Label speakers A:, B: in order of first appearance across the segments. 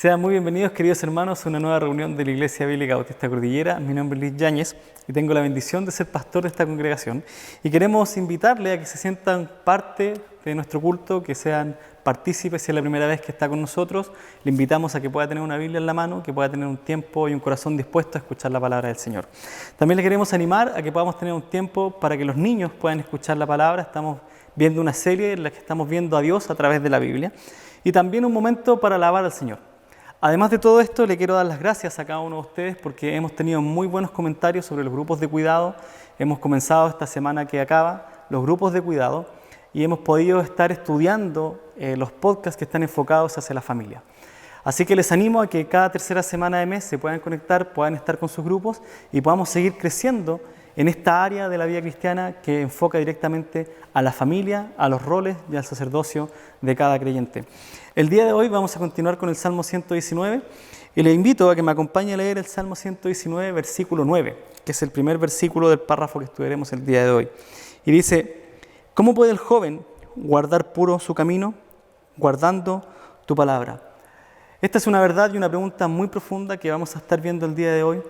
A: Sean muy bienvenidos, queridos hermanos, a una nueva reunión de la Iglesia Bíblica Bautista Cordillera. Mi nombre es Luis Yáñez y tengo la bendición de ser pastor de esta congregación. Y queremos invitarle a que se sientan parte de nuestro culto, que sean partícipes. Si es la primera vez que está con nosotros, le invitamos a que pueda tener una Biblia en la mano, que pueda tener un tiempo y un corazón dispuesto a escuchar la palabra del Señor. También le queremos animar a que podamos tener un tiempo para que los niños puedan escuchar la palabra. Estamos viendo una serie en la que estamos viendo a Dios a través de la Biblia. Y también un momento para alabar al Señor. Además de todo esto, le quiero dar las gracias a cada uno de ustedes porque hemos tenido muy buenos comentarios sobre los grupos de cuidado. Hemos comenzado esta semana que acaba los grupos de cuidado y hemos podido estar estudiando los podcasts que están enfocados hacia la familia. Así que les animo a que cada tercera semana de mes se puedan conectar, puedan estar con sus grupos y podamos seguir creciendo en esta área de la vida cristiana que enfoca directamente a la familia, a los roles y al sacerdocio de cada creyente. El día de hoy vamos a continuar con el Salmo 119 y le invito a que me acompañe a leer el Salmo 119, versículo 9, que es el primer versículo del párrafo que estudiaremos el día de hoy. Y dice: ¿Cómo puede el joven guardar puro su camino? Guardando tu palabra. Esta es una verdad y una pregunta muy profunda que vamos a estar viendo el día de hoy.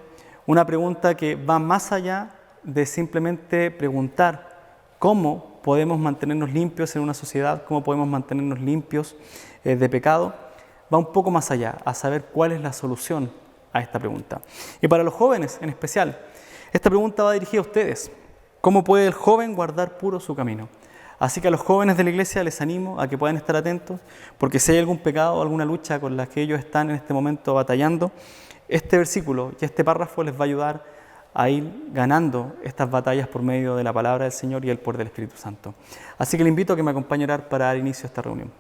A: Una pregunta que va más allá de simplemente preguntar cómo podemos mantenernos limpios en una sociedad, cómo podemos mantenernos limpios de pecado. Va un poco más allá, a saber cuál es la solución a esta pregunta. Y para los jóvenes en especial, esta pregunta va dirigida a ustedes. ¿Cómo puede el joven guardar puro su camino? Así que a los jóvenes de la iglesia les animo a que puedan estar atentos, porque si hay algún pecado o alguna lucha con la que ellos están en este momento batallando, este versículo y este párrafo les va a ayudar a ir ganando estas batallas por medio de la palabra del Señor y el poder del Espíritu Santo. Así que le invito a que me acompañe a orar para dar inicio a esta reunión.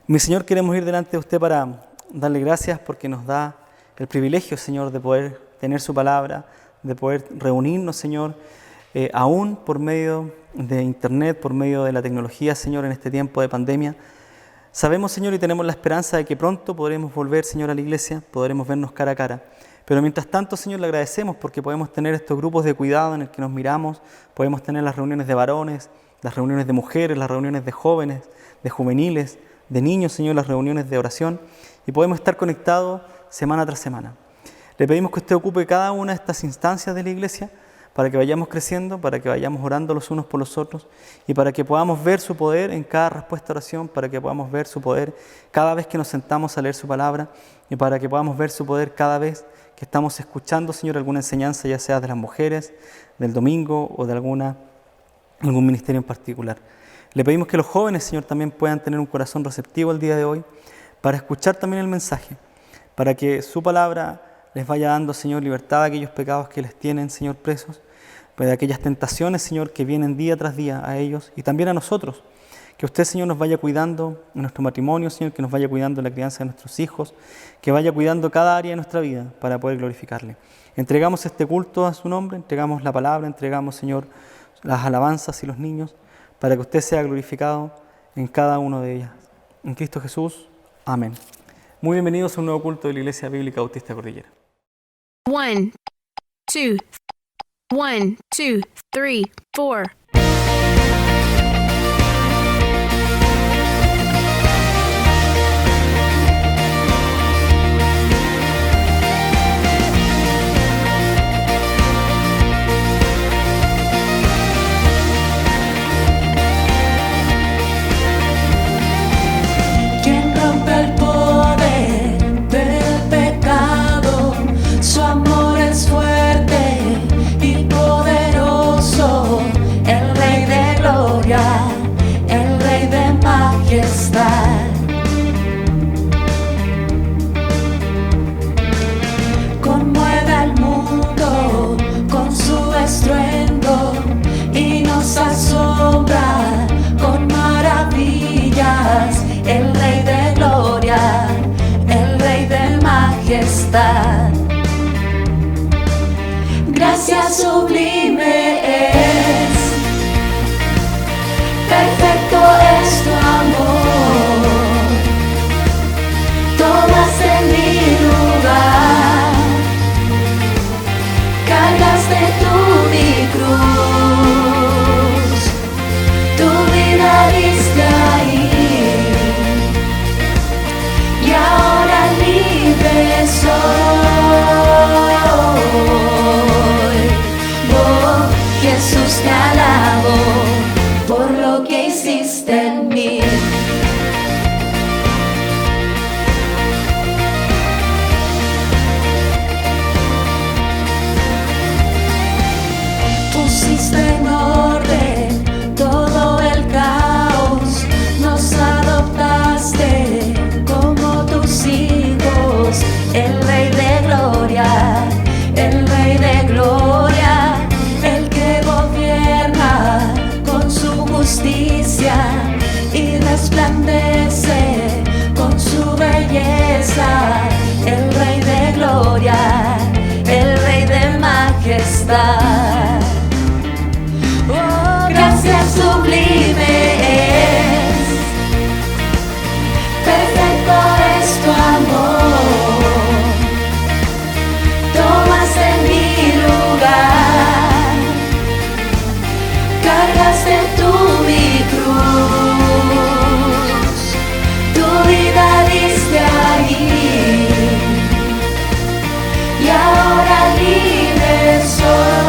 A: Mi Señor, queremos ir delante de usted para darle gracias porque nos da el privilegio, Señor, de poder tener su palabra, de poder reunirnos, Señor, aún por medio de internet, por medio de la tecnología, Señor, en este tiempo de pandemia. Sabemos, Señor, y tenemos la esperanza de que pronto podremos volver, Señor, a la iglesia, podremos vernos cara a cara. Pero mientras tanto, Señor, le agradecemos porque podemos tener estos grupos de cuidado en el que nos miramos, podemos tener las reuniones de varones, las reuniones de mujeres, las reuniones de jóvenes, de juveniles, de niños, Señor, las reuniones de oración, y podemos estar conectados semana tras semana. Le pedimos que usted ocupe cada una de estas instancias de la iglesia para que vayamos creciendo, para que vayamos orando los unos por los otros y para que podamos ver su poder en cada respuesta a oración, para que podamos ver su poder cada vez que nos sentamos a leer su palabra y para que podamos ver su poder cada vez que estamos escuchando, Señor, alguna enseñanza, ya sea de las mujeres, del domingo o de algún ministerio en particular. Le pedimos que los jóvenes, Señor, también puedan tener un corazón receptivo el día de hoy para escuchar también el mensaje, para que su palabra les vaya dando, Señor, libertad a aquellos pecados que les tienen, Señor, presos, de aquellas tentaciones, Señor, que vienen día tras día a ellos y también a nosotros. Que usted, Señor, nos vaya cuidando en nuestro matrimonio, Señor, que nos vaya cuidando en la crianza de nuestros hijos, que vaya cuidando cada área de nuestra vida para poder glorificarle. Entregamos este culto a su nombre, entregamos la palabra, entregamos, Señor, las alabanzas y los niños, para que usted sea glorificado en cada uno de ellas. En Cristo Jesús. Amén. Muy bienvenidos a un nuevo culto de la Iglesia Bíblica Bautista Cordillera.
B: 1, 2, 1, 2, 3, 4.
C: Quien rompe el poder del pecado, su amor es fuerte y poderoso, el Rey de gloria, el Rey de majestad. Conmueve al mundo con su estruendo y nos asombra con maravillas, el Rey de gloria, el Rey de majestad. Gracia sublime es, perfecto es tu amor, tomaste mi lugar, cargaste tú mi cruz, tu vida diste ahí, y ahora Jesús te alabo por lo que hiciste en mí. Pusiste en orden todo el caos, nos adoptaste como tus hijos, el Rey de Gloria, el Rey de Gloria, el que gobierna con su justicia y resplandece con su belleza, el Rey de Gloria, el Rey de majestad. Oh, gracias sublime es, perfecto es tu amor, tomaste mi lugar, cargaste tú mi cruz, tu vida diste ahí, y ahora libre soy.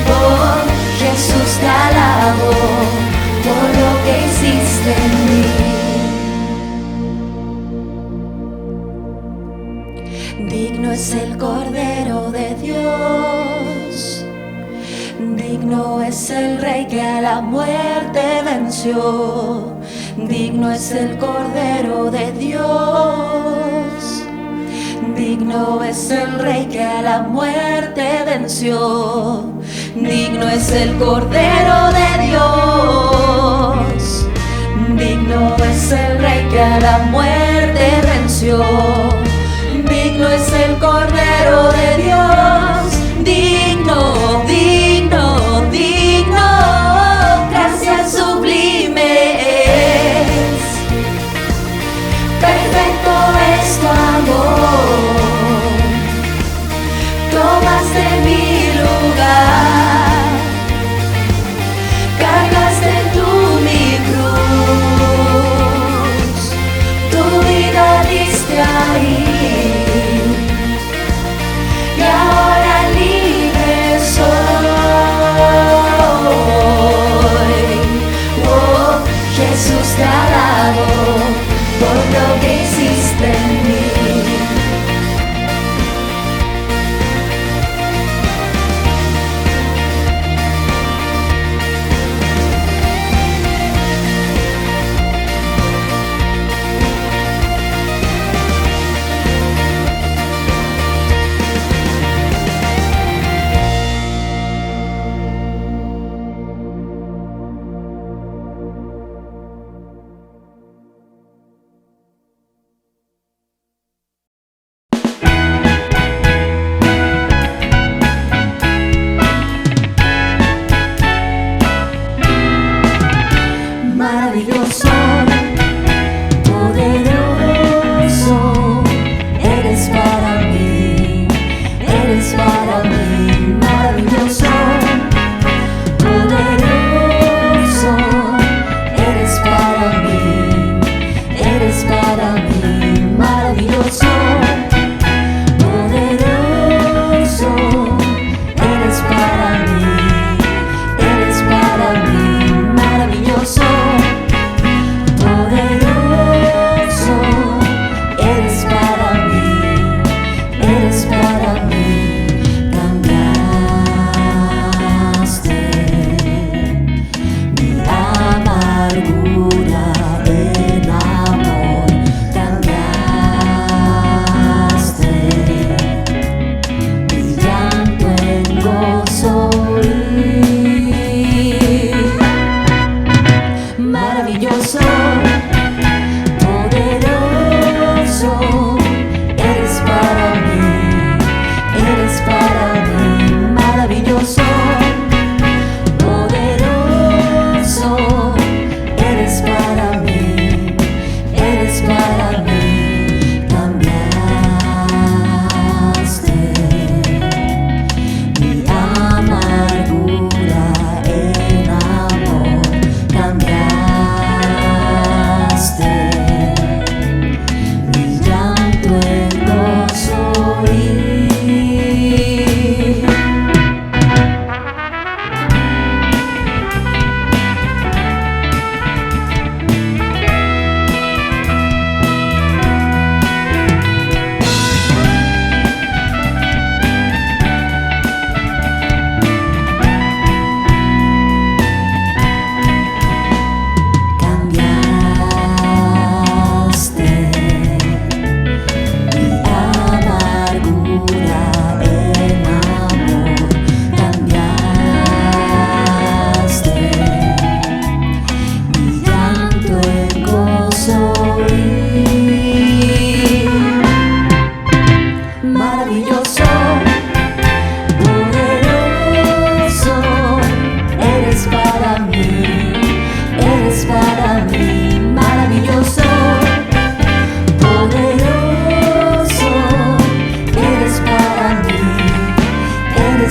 C: Oh, Jesús te alabo por lo que hiciste en mí. Digno es el Cordero de Dios, digno es el Rey que a la muerte venció, digno es el Cordero de Dios, digno es el Rey que a la muerte venció, digno es el Cordero de Dios, digno es el Rey que a la muerte venció, digno es el Cordero de Dios, digno, digno, digno, gracias sublime es, perfecto es tu amor, tomaste mi lugar, cargaste tú mi cruz, tu vida diste ahí,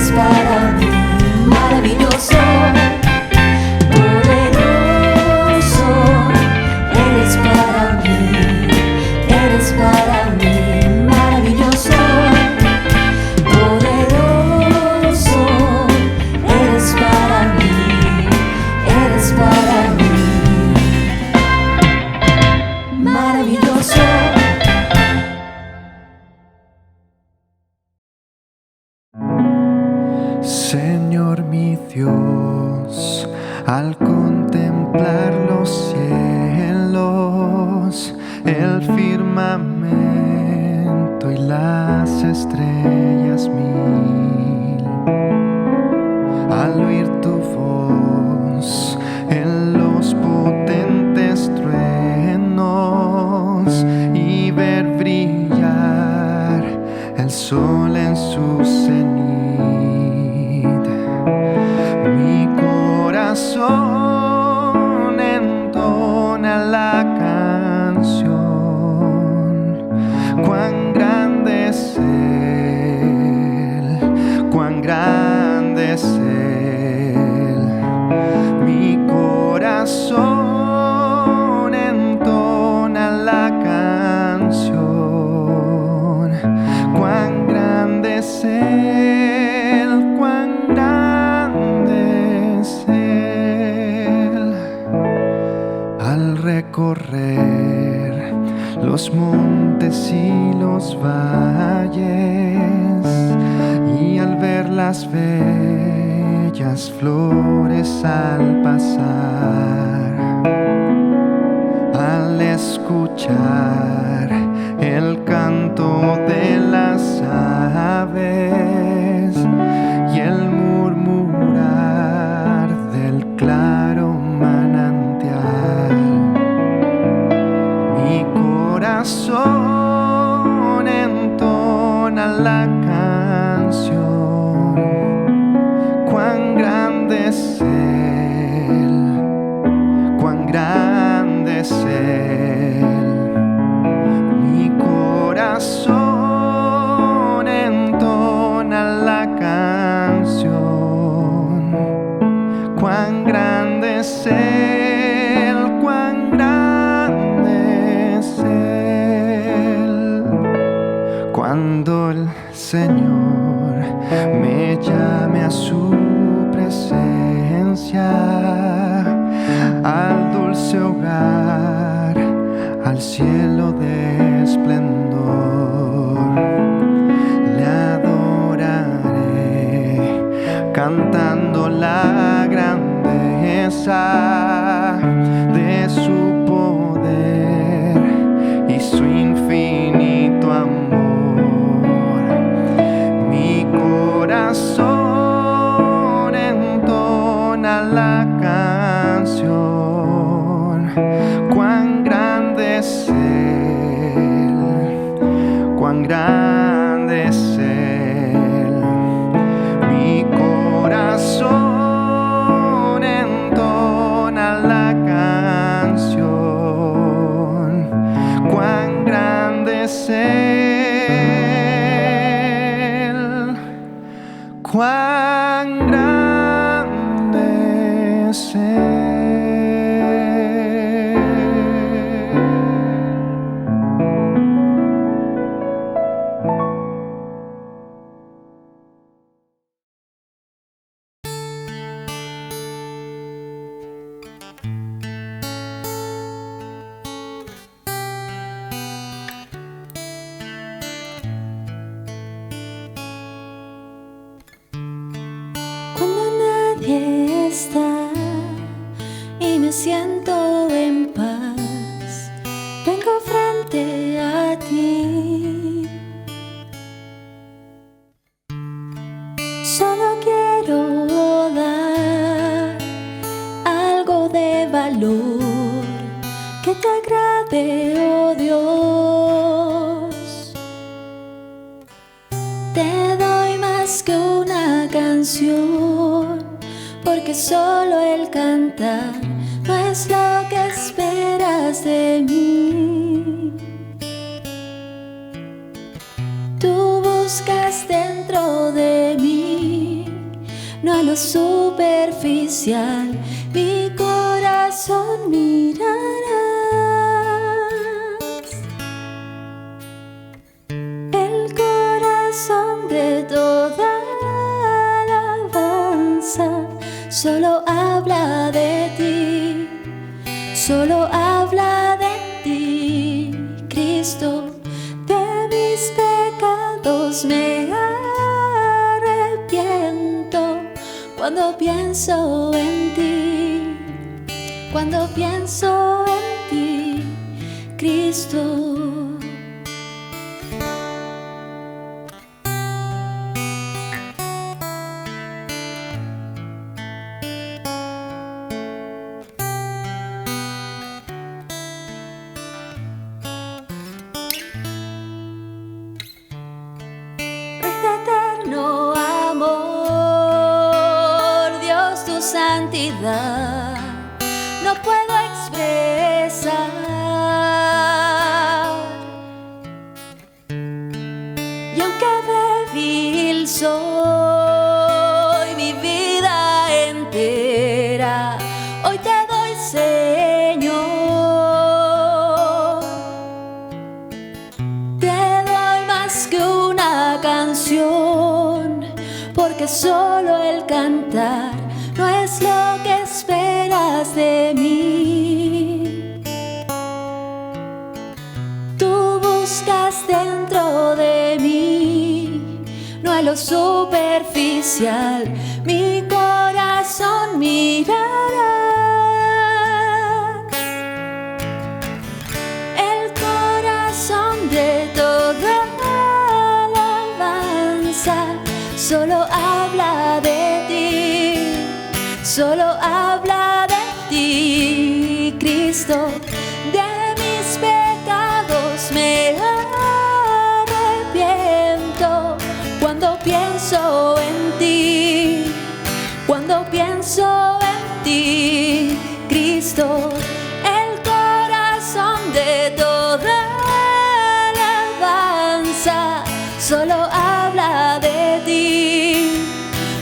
C: eres para mí maravilloso, poderoso, eres para mí maravilloso, poderoso, eres para mí maravilloso.
D: Señor mi Dios, al contemplar los cielos, el firmamento y las estrellas mil, al oír tu voz en los potentes truenos y ver brillar el sol en su cenit, mi corazón entona la canción. Cuán grande es Él, cuán grande es Él. Mi corazón entona la canción. Cuán grande es Él, cuán grande es Él. Al recorrer los montes y los valles, y al ver las bellas flores al pasar, al escuchar el canto de las aves y el murmurar del claro manantial, mi corazón entona la canción. Cuán grande es Él, cuán grande es Él. Mi corazón entona la canción. Cuán grande es Él, cuán grande es Él. Cuando el Señor me llame a su presencia, al dulce hogar, al cielo de esplendor, le adoraré cantando la grandeza de su poder y su infinito amor. Mi corazón entona la canción. Cuán grande es Él, cuán grande es Él. Mi corazón entona la canción. Cuán grande es Él, cuán grande es Él.
C: Cuando nadie está y me siento en paz, vengo frente a ti. Solo quiero dar algo de valor que te agrade, oh Dios. Te doy más que una canción, porque solo el cantar no es lo que esperas de mí. Tú buscas dentro de mí a lo superficial, mi corazón mirarás. El corazón de toda alabanza solo habla de ti, solo habla de ti, Cristo. De mis pecados me arrepiento cuando pienso en ti, cuando pienso en ti, Cristo. Eterno amor, Dios, tu santidad no puedo expresar. Y aunque débil soy, mi vida entera hoy te doy, Señor. Te doy más que una canción, porque solo el cantar no es lo que esperas de mí. Tú buscas dentro de mí, no a lo superficial, mi corazón mirará. El corazón de toda solo habla de ti, solo habla de ti, Cristo. De mis pecados me arrepiento cuando pienso en ti, cuando pienso en ti, Cristo. El corazón de toda alabanza solo habla de ti,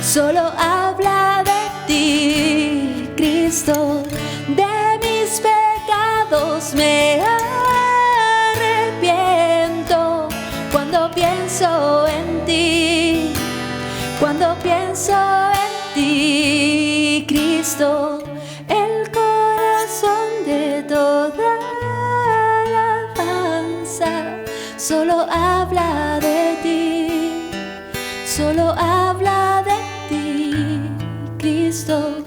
C: solo habla de ti, Cristo. De mis pecados me arrepiento cuando pienso en ti, cuando pienso en ti, Cristo. El corazón de toda alabanza solo habla de ti, solo habla de ti, Cristo.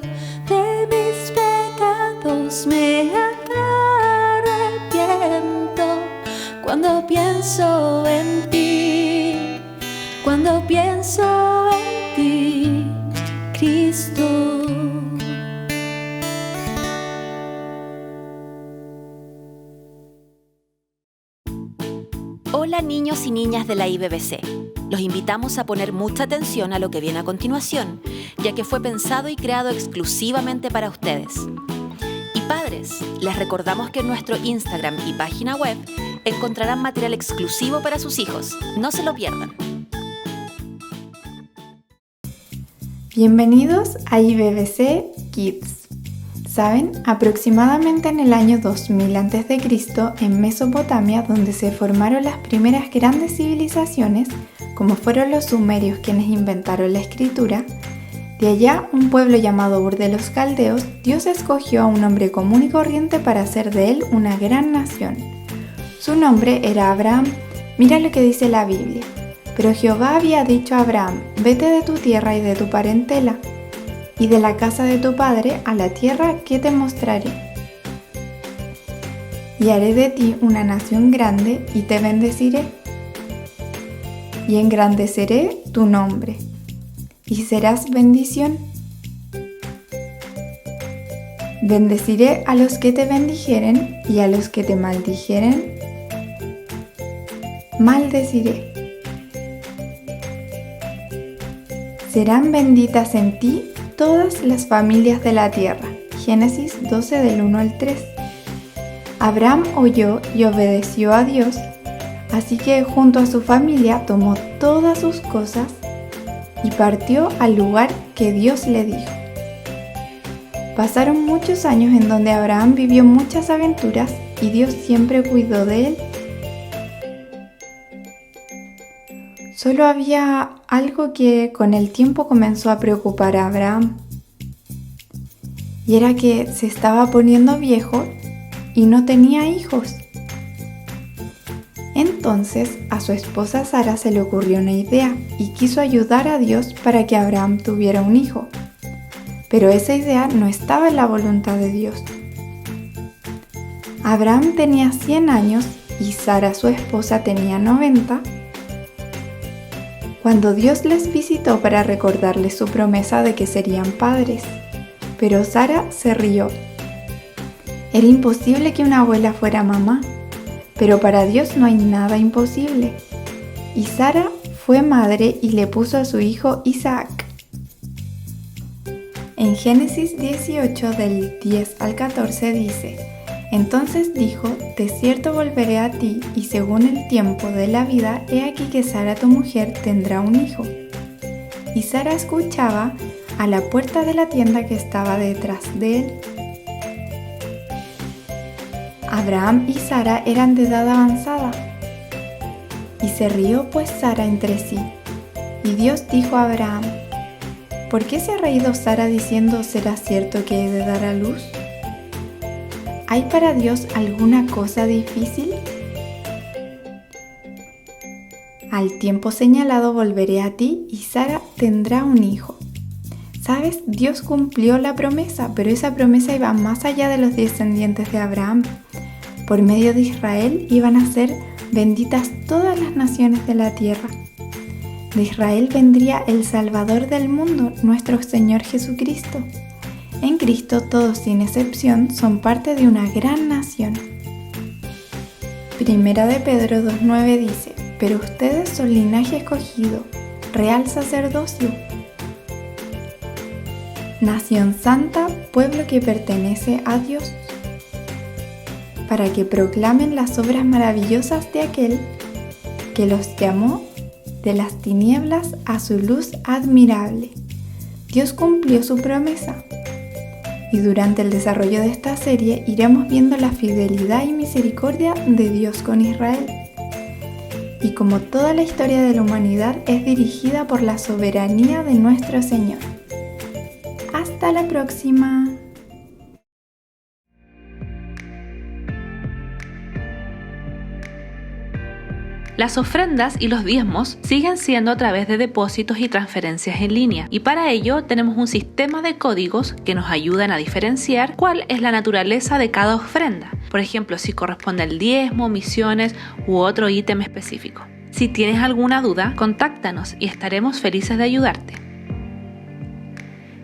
C: De mis pecados me arrepiento cuando pienso en ti, cuando pienso en ti, Cristo.
E: Hola niños y niñas de la IBBC. Los invitamos a poner mucha atención a lo que viene a continuación, ya que fue pensado y creado exclusivamente para ustedes. Y padres, les recordamos que en nuestro Instagram y página web encontrarán material exclusivo para sus hijos. No se lo pierdan.
F: Bienvenidos a IBBC Kids. ¿Saben? Aproximadamente en el año 2000 a.C., en Mesopotamia, donde se formaron las primeras grandes civilizaciones, como fueron los sumerios quienes inventaron la escritura, de allá un pueblo llamado Ur de los Caldeos, Dios escogió a un hombre común y corriente para hacer de él una gran nación. Su nombre era Abraham. Mira lo que dice la Biblia. Pero Jehová había dicho a Abraham: vete de tu tierra y de tu parentela, y de la casa de tu padre a la tierra que te mostraré. Y haré de ti una nación grande y te bendeciré. Y engrandeceré tu nombre, y serás bendición. Bendeciré a los que te bendijeren, y a los que te maldijeren, maldeciré. Serán benditas en ti todas las familias de la tierra. Génesis 12 del 1 al 3. Abraham oyó y obedeció a Dios, así que junto a su familia tomó todas sus cosas y partió al lugar que Dios le dijo. Pasaron muchos años en donde Abraham vivió muchas aventuras y Dios siempre cuidó de él. Solo había algo que con el tiempo comenzó a preocupar a Abraham, y era que se estaba poniendo viejo y no tenía hijos. Entonces a su esposa Sara se le ocurrió una idea y quiso ayudar a Dios para que Abraham tuviera un hijo. Pero esa idea no estaba en la voluntad de Dios. Abraham tenía 100 años y Sara, su esposa, tenía 90. Cuando Dios les visitó para recordarles su promesa de que serían padres, pero Sara se rió. Era imposible que una abuela fuera mamá, pero para Dios no hay nada imposible. Y Sara fue madre y le puso a su hijo Isaac. En Génesis 18 del 10 al 14 dice: Entonces dijo, de cierto volveré a ti, y según el tiempo de la vida, he aquí que Sara tu mujer tendrá un hijo. Y Sara escuchaba a la puerta de la tienda que estaba detrás de él. Abraham y Sara eran de edad avanzada. Y se rió pues Sara entre sí. Y Dios dijo a Abraham: ¿Por qué se ha reído Sara diciendo, ¿será cierto que he de dar a luz? ¿Hay para Dios alguna cosa difícil? Al tiempo señalado volveré a ti y Sara tendrá un hijo. ¿Sabes? Dios cumplió la promesa, pero esa promesa iba más allá de los descendientes de Abraham. Por medio de Israel iban a ser benditas todas las naciones de la tierra. De Israel vendría el Salvador del mundo, nuestro Señor Jesucristo. En Cristo todos sin excepción son parte de una gran nación. Primera de Pedro 2:9 dice: Pero ustedes son linaje escogido, real sacerdocio, nación santa, pueblo que pertenece a Dios, para que proclamen las obras maravillosas de aquel que los llamó de las tinieblas a su luz admirable. Dios cumplió su promesa. Y durante el desarrollo de esta serie iremos viendo la fidelidad y misericordia de Dios con Israel. Y como toda la historia de la humanidad es dirigida por la soberanía de nuestro Señor. ¡Hasta la próxima!
G: Las ofrendas y los diezmos siguen siendo a través de depósitos y transferencias en línea, y para ello tenemos un sistema de códigos que nos ayudan a diferenciar cuál es la naturaleza de cada ofrenda. Por ejemplo, si corresponde al diezmo, misiones u otro ítem específico. Si tienes alguna duda, contáctanos y estaremos felices de ayudarte.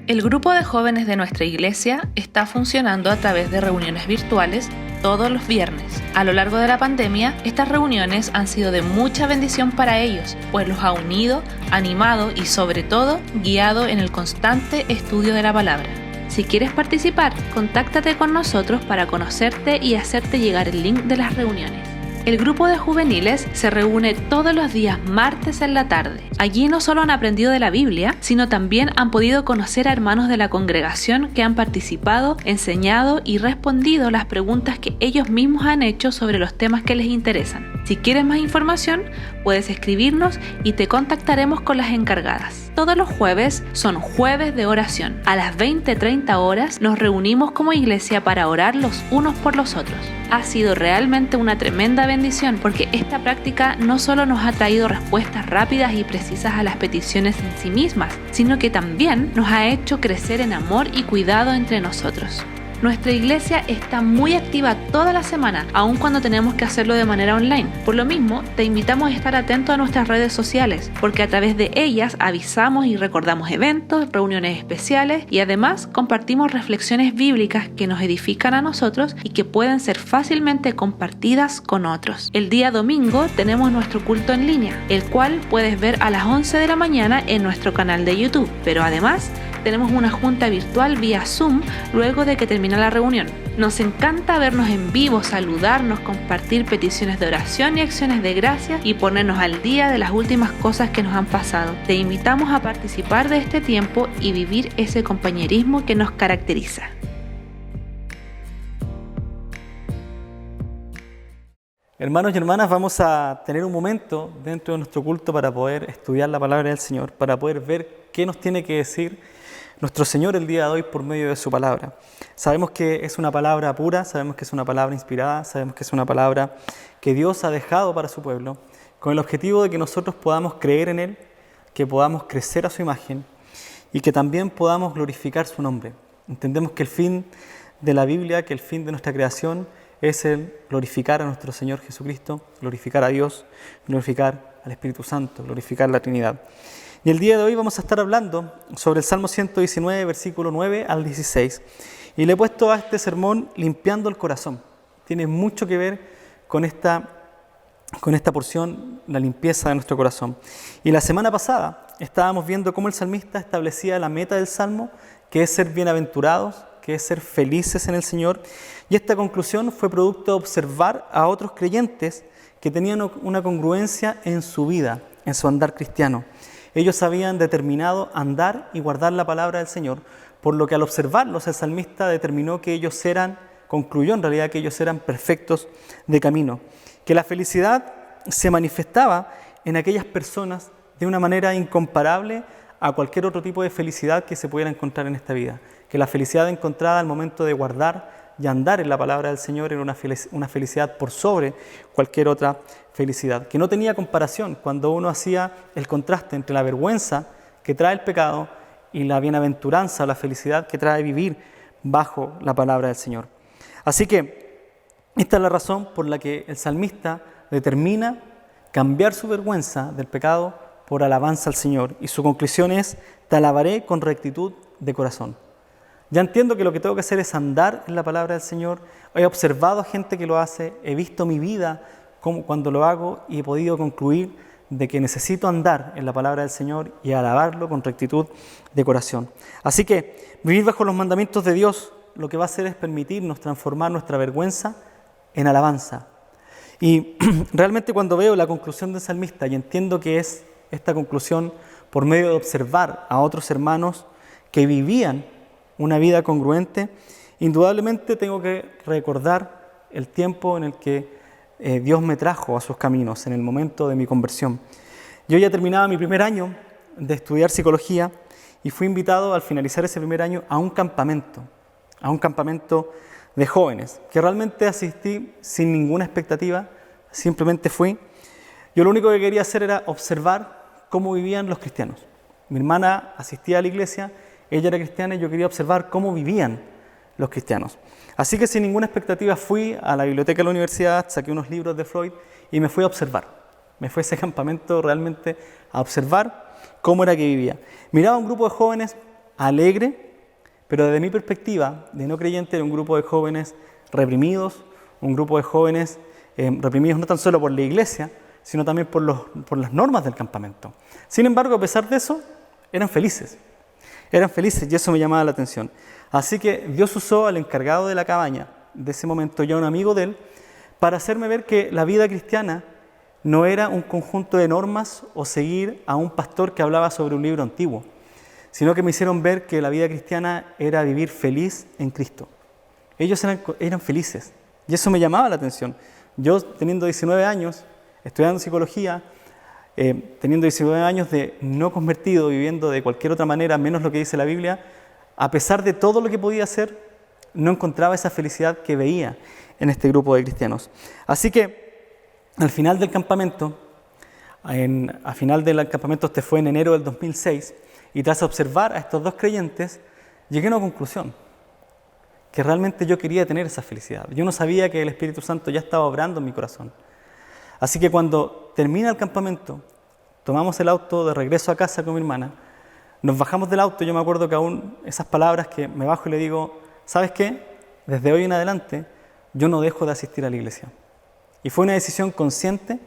G: El grupo de jóvenes de nuestra iglesia está funcionando a través de reuniones virtuales todos los viernes. A lo largo de la pandemia, estas reuniones han sido de mucha bendición para ellos, pues los ha unido, animado y sobre todo guiado en el constante estudio de la palabra. Si quieres participar, contáctate con nosotros para conocerte y hacerte llegar el link de las reuniones. El grupo de juveniles se reúne todos los días martes en la tarde. Allí no solo han aprendido de la Biblia, sino también han podido conocer a hermanos de la congregación que han participado, enseñado y respondido las preguntas que ellos mismos han hecho sobre los temas que les interesan. Si quieres más información, puedes escribirnos y te contactaremos con las encargadas. Todos los jueves son jueves de oración. A las 20:30 horas nos reunimos como iglesia para orar los unos por los otros. Ha sido realmente una tremenda bendición porque esta práctica no solo nos ha traído respuestas rápidas y precisas a las peticiones en sí mismas, sino que también nos ha hecho crecer en amor y cuidado entre nosotros. Nuestra iglesia está muy activa toda la semana, aun cuando tenemos que hacerlo de manera online. Por lo mismo, te invitamos a estar atento a nuestras redes sociales, porque a través de ellas avisamos y recordamos eventos, reuniones especiales y además compartimos reflexiones bíblicas que nos edifican a nosotros y que pueden ser fácilmente compartidas con otros. El día domingo tenemos nuestro culto en línea, el cual puedes ver a las 11 de la mañana en nuestro canal de YouTube, pero además tenemos una junta virtual vía Zoom luego de que termina la reunión. Nos encanta vernos en vivo, saludarnos, compartir peticiones de oración y acciones de gracia y ponernos al día de las últimas cosas que nos han pasado. Te invitamos a participar de este tiempo y vivir ese compañerismo que nos caracteriza.
A: Hermanos y hermanas, vamos a tener un momento dentro de nuestro culto para poder estudiar la palabra del Señor, para poder ver qué nos tiene que decir nuestro Señor el día de hoy por medio de su palabra. Sabemos que es una palabra pura, sabemos que es una palabra inspirada, sabemos que es una palabra que Dios ha dejado para su pueblo, con el objetivo de que nosotros podamos creer en Él, que podamos crecer a su imagen y que también podamos glorificar su nombre. Entendemos que el fin de la Biblia, que el fin de nuestra creación es el glorificar a nuestro Señor Jesucristo, glorificar a Dios, glorificar al Espíritu Santo, glorificar la Trinidad. Y el día de hoy vamos a estar hablando sobre el Salmo 119, versículo 9 al 16. Y le he puesto a este sermón limpiando el corazón. Tiene mucho que ver con esta porción, la limpieza de nuestro corazón. Y la semana pasada estábamos viendo cómo el salmista establecía la meta del Salmo, que es ser bienaventurados, que es ser felices en el Señor. Y esta conclusión fue producto de observar a otros creyentes que tenían una congruencia en su vida, en su andar cristiano. Ellos habían determinado andar y guardar la palabra del Señor, por lo que al observarlos el salmista determinó que concluyó en realidad que ellos eran perfectos de camino. Que la felicidad se manifestaba en aquellas personas de una manera incomparable a cualquier otro tipo de felicidad que se pudiera encontrar en esta vida. Que la felicidad encontrada al momento de guardar y andar en la palabra del Señor era una felicidad por sobre cualquier otra felicidad. Que no tenía comparación cuando uno hacía el contraste entre la vergüenza que trae el pecado y la bienaventuranza o la felicidad que trae vivir bajo la palabra del Señor. Así que esta es la razón por la que el salmista determina cambiar su vergüenza del pecado por alabanza al Señor. Y su conclusión es: te alabaré con rectitud de corazón. Ya entiendo que lo que tengo que hacer es andar en la palabra del Señor. He observado a gente que lo hace, he visto mi vida cuando lo hago y he podido concluir de que necesito andar en la palabra del Señor y alabarlo con rectitud de corazón. Así que vivir bajo los mandamientos de Dios lo que va a hacer es permitirnos transformar nuestra vergüenza en alabanza. Y realmente cuando veo la conclusión del salmista y entiendo que es esta conclusión por medio de observar a otros hermanos que vivían una vida congruente, indudablemente tengo que recordar el tiempo en el que Dios me trajo a sus caminos, en el momento de mi conversión. Yo ya terminaba mi primer año de estudiar psicología y fui invitado al finalizar ese primer año a un campamento de jóvenes, que realmente asistí sin ninguna expectativa, simplemente fui. Yo lo único que quería hacer era observar cómo vivían los cristianos. Mi hermana asistía a la iglesia, ella era cristiana y yo quería observar cómo vivían los cristianos. Así que sin ninguna expectativa fui a la biblioteca de la universidad, saqué unos libros de Freud y me fui a observar. Me fui a ese campamento realmente a observar cómo era que vivía. Miraba un grupo de jóvenes alegre, pero desde mi perspectiva de no creyente era un grupo de jóvenes reprimidos, un grupo de jóvenes reprimidos no tan solo por la iglesia, sino también por las normas del campamento. Sin embargo, a pesar de eso, eran felices y eso me llamaba la atención. Así que Dios usó al encargado de la cabaña, de ese momento ya un amigo de él, para hacerme ver que la vida cristiana no era un conjunto de normas o seguir a un pastor que hablaba sobre un libro antiguo, sino que me hicieron ver que la vida cristiana era vivir feliz en Cristo. Ellos eran felices y eso me llamaba la atención. Yo teniendo 19 años, estudiando psicología, teniendo 19 años de no convertido, viviendo de cualquier otra manera, menos lo que dice la Biblia, a pesar de todo lo que podía hacer, no encontraba esa felicidad que veía en este grupo de cristianos. Así que al final del campamento, este fue en enero del 2006, y tras observar a estos dos creyentes, llegué a una conclusión, que realmente yo quería tener esa felicidad. Yo no sabía que el Espíritu Santo ya estaba obrando en mi corazón. Así que cuando termina el campamento, tomamos el auto de regreso a casa con mi hermana, nos bajamos del auto, yo me acuerdo que aún esas palabras que me bajo y le digo, ¿sabes qué? Desde hoy en adelante yo no dejo de asistir a la iglesia. Y fue una decisión consciente,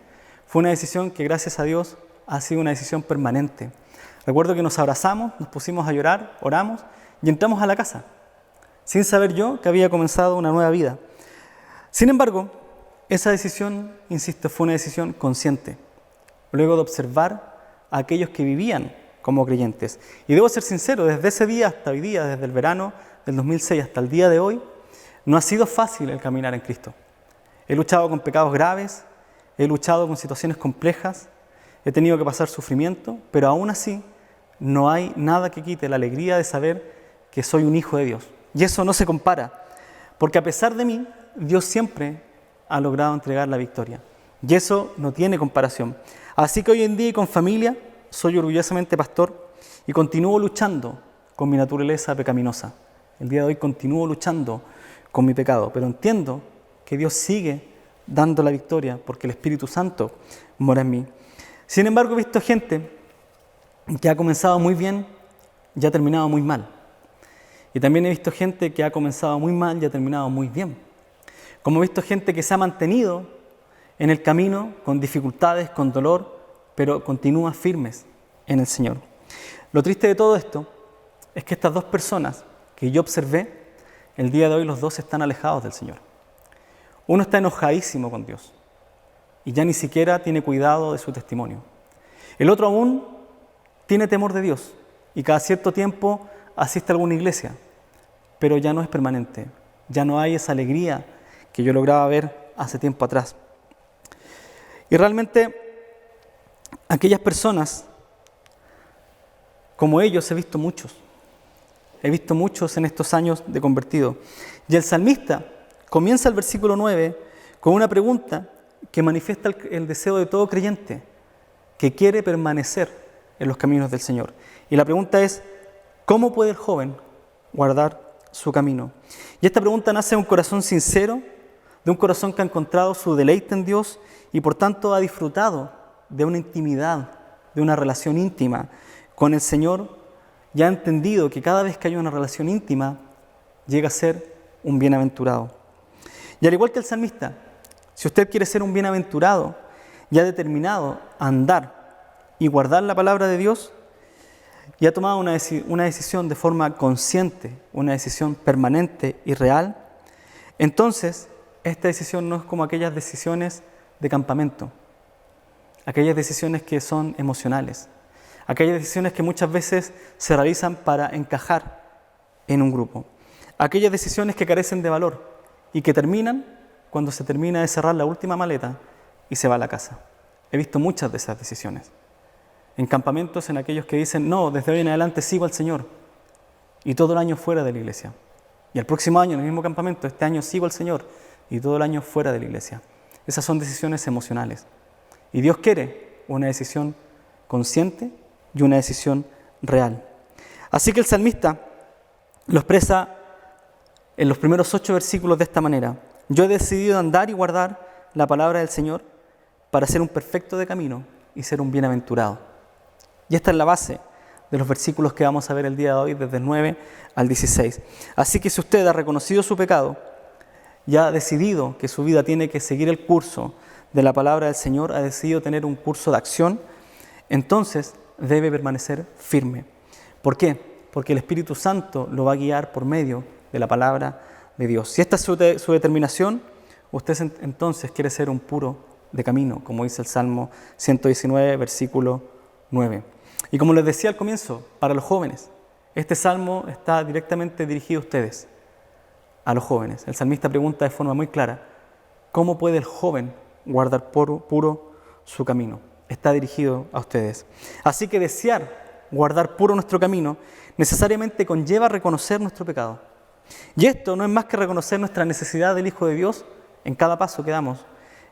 A: fue una decisión que gracias a Dios ha sido una decisión permanente. Recuerdo que nos abrazamos, nos pusimos a llorar, oramos y entramos a la casa, sin saber yo que había comenzado una nueva vida. Sin embargo, esa decisión, insisto, fue una decisión consciente, luego de observar a aquellos que vivían como creyentes. Y debo ser sincero, desde ese día hasta hoy día, desde el verano del 2006 hasta el día de hoy, no ha sido fácil el caminar en Cristo. He luchado con pecados graves, he luchado con situaciones complejas, he tenido que pasar sufrimiento, pero aún así no hay nada que quite la alegría de saber que soy un hijo de Dios. Y eso no se compara, porque a pesar de mí, Dios siempre ha logrado entregar la victoria. Y eso no tiene comparación. Así que hoy en día y con familia, soy orgullosamente pastor y continúo luchando con mi naturaleza pecaminosa. El día de hoy continúo luchando con mi pecado, pero entiendo que Dios sigue dando la victoria porque el Espíritu Santo mora en mí. Sin embargo, he visto gente que ha comenzado muy bien y ha terminado muy mal. Y también he visto gente que ha comenzado muy mal y ha terminado muy bien. Como he visto gente que se ha mantenido en el camino con dificultades, con dolor, pero continúa firmes en el Señor. Lo triste de todo esto es que estas dos personas que yo observé, el día de hoy los dos están alejados del Señor. Uno está enojadísimo con Dios y ya ni siquiera tiene cuidado de su testimonio. El otro aún tiene temor de Dios y cada cierto tiempo asiste a alguna iglesia, pero ya no es permanente, ya no hay esa alegría que yo lograba ver hace tiempo atrás. Y realmente aquellas personas, como ellos, he visto muchos en estos años de convertido. Y el salmista comienza el versículo 9 con una pregunta que manifiesta el deseo de todo creyente que quiere permanecer en los caminos del Señor. Y la pregunta es, ¿cómo puede el joven guardar su camino? Y esta pregunta nace de un corazón sincero, de un corazón que ha encontrado su deleite en Dios y por tanto ha disfrutado de una intimidad, de una relación íntima con el Señor, y ha entendido que cada vez que hay una relación íntima, llega a ser un bienaventurado. Y al igual que el salmista, si usted quiere ser un bienaventurado y ha determinado andar y guardar la palabra de Dios, y ha tomado una decisión de forma consciente, una decisión permanente y real, entonces esta decisión no es como aquellas decisiones de campamento, aquellas decisiones que son emocionales, aquellas decisiones que muchas veces se realizan para encajar en un grupo, aquellas decisiones que carecen de valor y que terminan cuando se termina de cerrar la última maleta y se va a la casa. He visto muchas de esas decisiones. En campamentos en aquellos que dicen, no, desde hoy en adelante sigo al Señor, y todo el año fuera de la iglesia. Y el próximo año en el mismo campamento, este año sigo al Señor, y todo el año fuera de la iglesia. Esas son decisiones emocionales. Y Dios quiere una decisión consciente y una decisión real. Así que el salmista lo expresa en los primeros 8 versículos de esta manera. Yo he decidido andar y guardar la palabra del Señor para ser un perfecto de camino y ser un bienaventurado. Y esta es la base de los versículos que vamos a ver el día de hoy, desde el 9 al 16. Así que si usted ha reconocido su pecado y ha decidido que su vida tiene que seguir el curso de la palabra del Señor, ha decidido tener un curso de acción, entonces debe permanecer firme. ¿Por qué? Porque el Espíritu Santo lo va a guiar por medio de la palabra de Dios. Si esta es su determinación, usted entonces quiere ser un puro de camino, como dice el Salmo 119, versículo 9. Y como les decía al comienzo, para los jóvenes, este salmo está directamente dirigido a ustedes, a los jóvenes. El salmista pregunta de forma muy clara, ¿cómo puede el joven guardar puro su camino? Está dirigido a ustedes. Así que desear guardar puro nuestro camino necesariamente conlleva reconocer nuestro pecado. Y esto no es más que reconocer nuestra necesidad del Hijo de Dios en cada paso que damos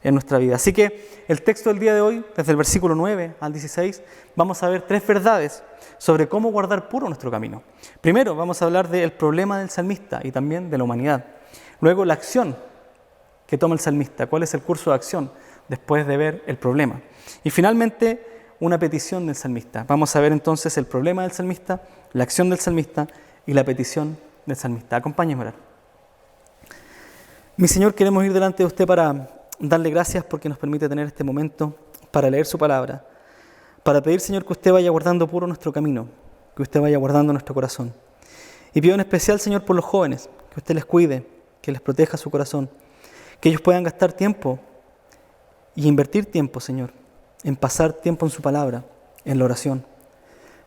A: en nuestra vida. Así que el texto del día de hoy, desde el versículo 9 al 16, vamos a ver 3 verdades sobre cómo guardar puro nuestro camino. Primero, vamos a hablar del problema del salmista y también de la humanidad. Luego, la acción que toma el salmista, cuál es el curso de acción después de ver el problema. Y finalmente, una petición del salmista. Vamos a ver entonces el problema del salmista, la acción del salmista y la petición del salmista. Acompáñenme a orar. Mi Señor, queremos ir delante de usted para darle gracias porque nos permite tener este momento para leer su palabra, para pedir, Señor, que usted vaya guardando puro nuestro camino, que usted vaya guardando nuestro corazón. Y pido en especial, Señor, por los jóvenes, que usted les cuide, que les proteja su corazón, que ellos puedan gastar tiempo y invertir tiempo, Señor, en pasar tiempo en su palabra, en la oración.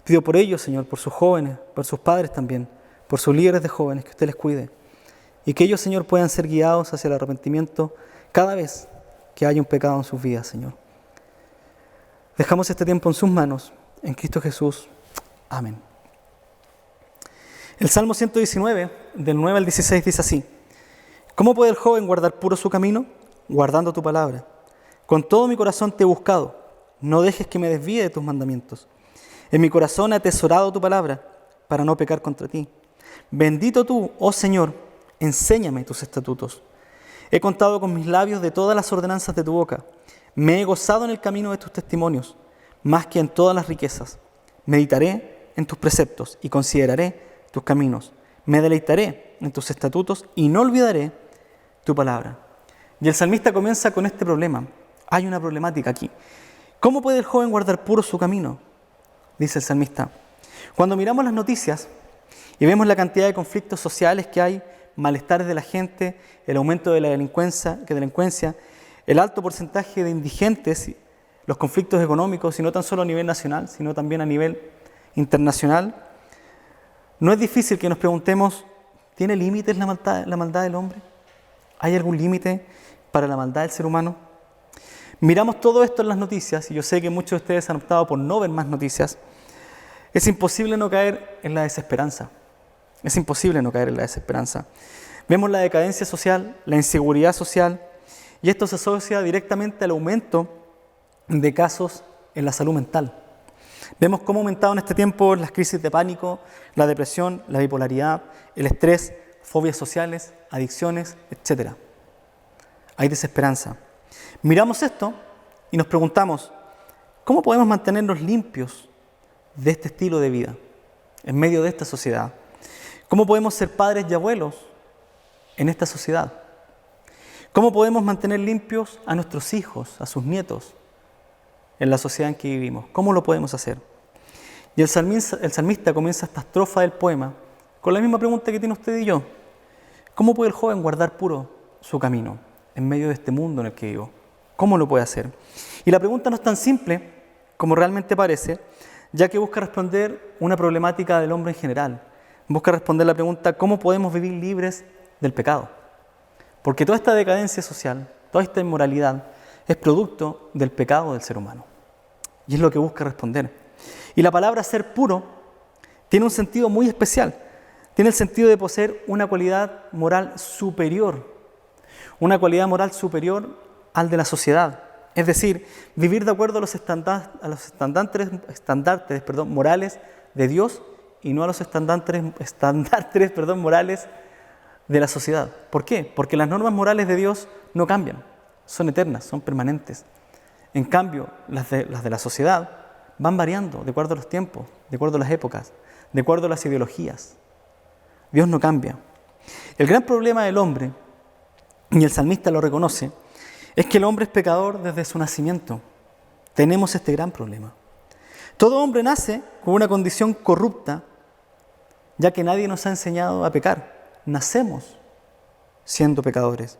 A: Pido por ellos, Señor, por sus jóvenes, por sus padres también, por sus líderes de jóvenes, que usted les cuide. Y que ellos, Señor, puedan ser guiados hacia el arrepentimiento cada vez que haya un pecado en sus vidas, Señor. Dejamos este tiempo en sus manos, en Cristo Jesús. Amén. El Salmo 119, del 9 al 16, dice así: ¿Cómo puede el joven guardar puro su camino? Guardando tu palabra. Con todo mi corazón te he buscado, no dejes que me desvíe de tus mandamientos. En mi corazón he atesorado tu palabra, para no pecar contra ti. Bendito tú, oh Señor, enséñame tus estatutos. He contado con mis labios de todas las ordenanzas de tu boca. Me he gozado en el camino de tus testimonios, más que en todas las riquezas. Meditaré en tus preceptos y consideraré tus caminos. Me deleitaré en tus estatutos y no olvidaré tu palabra. Y el salmista comienza con este problema. Hay una problemática aquí. ¿Cómo puede el joven guardar puro su camino? Dice el salmista. Cuando miramos las noticias y vemos la cantidad de conflictos sociales que hay, malestares de la gente, el aumento de la delincuencia, el alto porcentaje de indigentes, los conflictos económicos, y no tan solo a nivel nacional, sino también a nivel internacional, no es difícil que nos preguntemos, ¿tiene límites la maldad del hombre? ¿Hay algún límite para la maldad del ser humano? Miramos todo esto en las noticias, y yo sé que muchos de ustedes han optado por no ver más noticias. Es imposible no caer en la desesperanza. Es imposible no caer en la desesperanza. Vemos la decadencia social, la inseguridad social, y esto se asocia directamente al aumento de casos en la salud mental. Vemos cómo ha aumentado en este tiempo las crisis de pánico, la depresión, la bipolaridad, el estrés, fobias sociales, adicciones, etc. Hay desesperanza. Miramos esto y nos preguntamos, ¿cómo podemos mantenernos limpios de este estilo de vida en medio de esta sociedad? ¿Cómo podemos ser padres y abuelos en esta sociedad? ¿Cómo podemos mantener limpios a nuestros hijos, a sus nietos, en la sociedad en que vivimos? ¿Cómo lo podemos hacer? Y el salmista comienza esta estrofa del poema con la misma pregunta que tiene usted y yo. ¿Cómo puede el joven guardar puro su camino en medio de este mundo en el que vivo? ¿Cómo lo puede hacer? Y la pregunta no es tan simple como realmente parece, ya que busca responder una problemática del hombre en general. Busca responder la pregunta, ¿cómo podemos vivir libres del pecado? Porque toda esta decadencia social, toda esta inmoralidad, es producto del pecado del ser humano. Y es lo que busca responder. Y la palabra ser puro tiene un sentido muy especial. Tiene el sentido de poseer una cualidad moral superior. Una cualidad moral superior al de la sociedad. Es decir, vivir de acuerdo a los estandartes morales de Dios y no a los estandartes morales de la sociedad. ¿Por qué? Porque las normas morales de Dios no cambian, son eternas, son permanentes. En cambio, las de la sociedad van variando de acuerdo a los tiempos, de acuerdo a las épocas, de acuerdo a las ideologías. Dios no cambia. El gran problema del hombre, y el salmista lo reconoce, es que el hombre es pecador desde su nacimiento. Tenemos este gran problema. Todo hombre nace con una condición corrupta, ya que nadie nos ha enseñado a pecar. Nacemos siendo pecadores.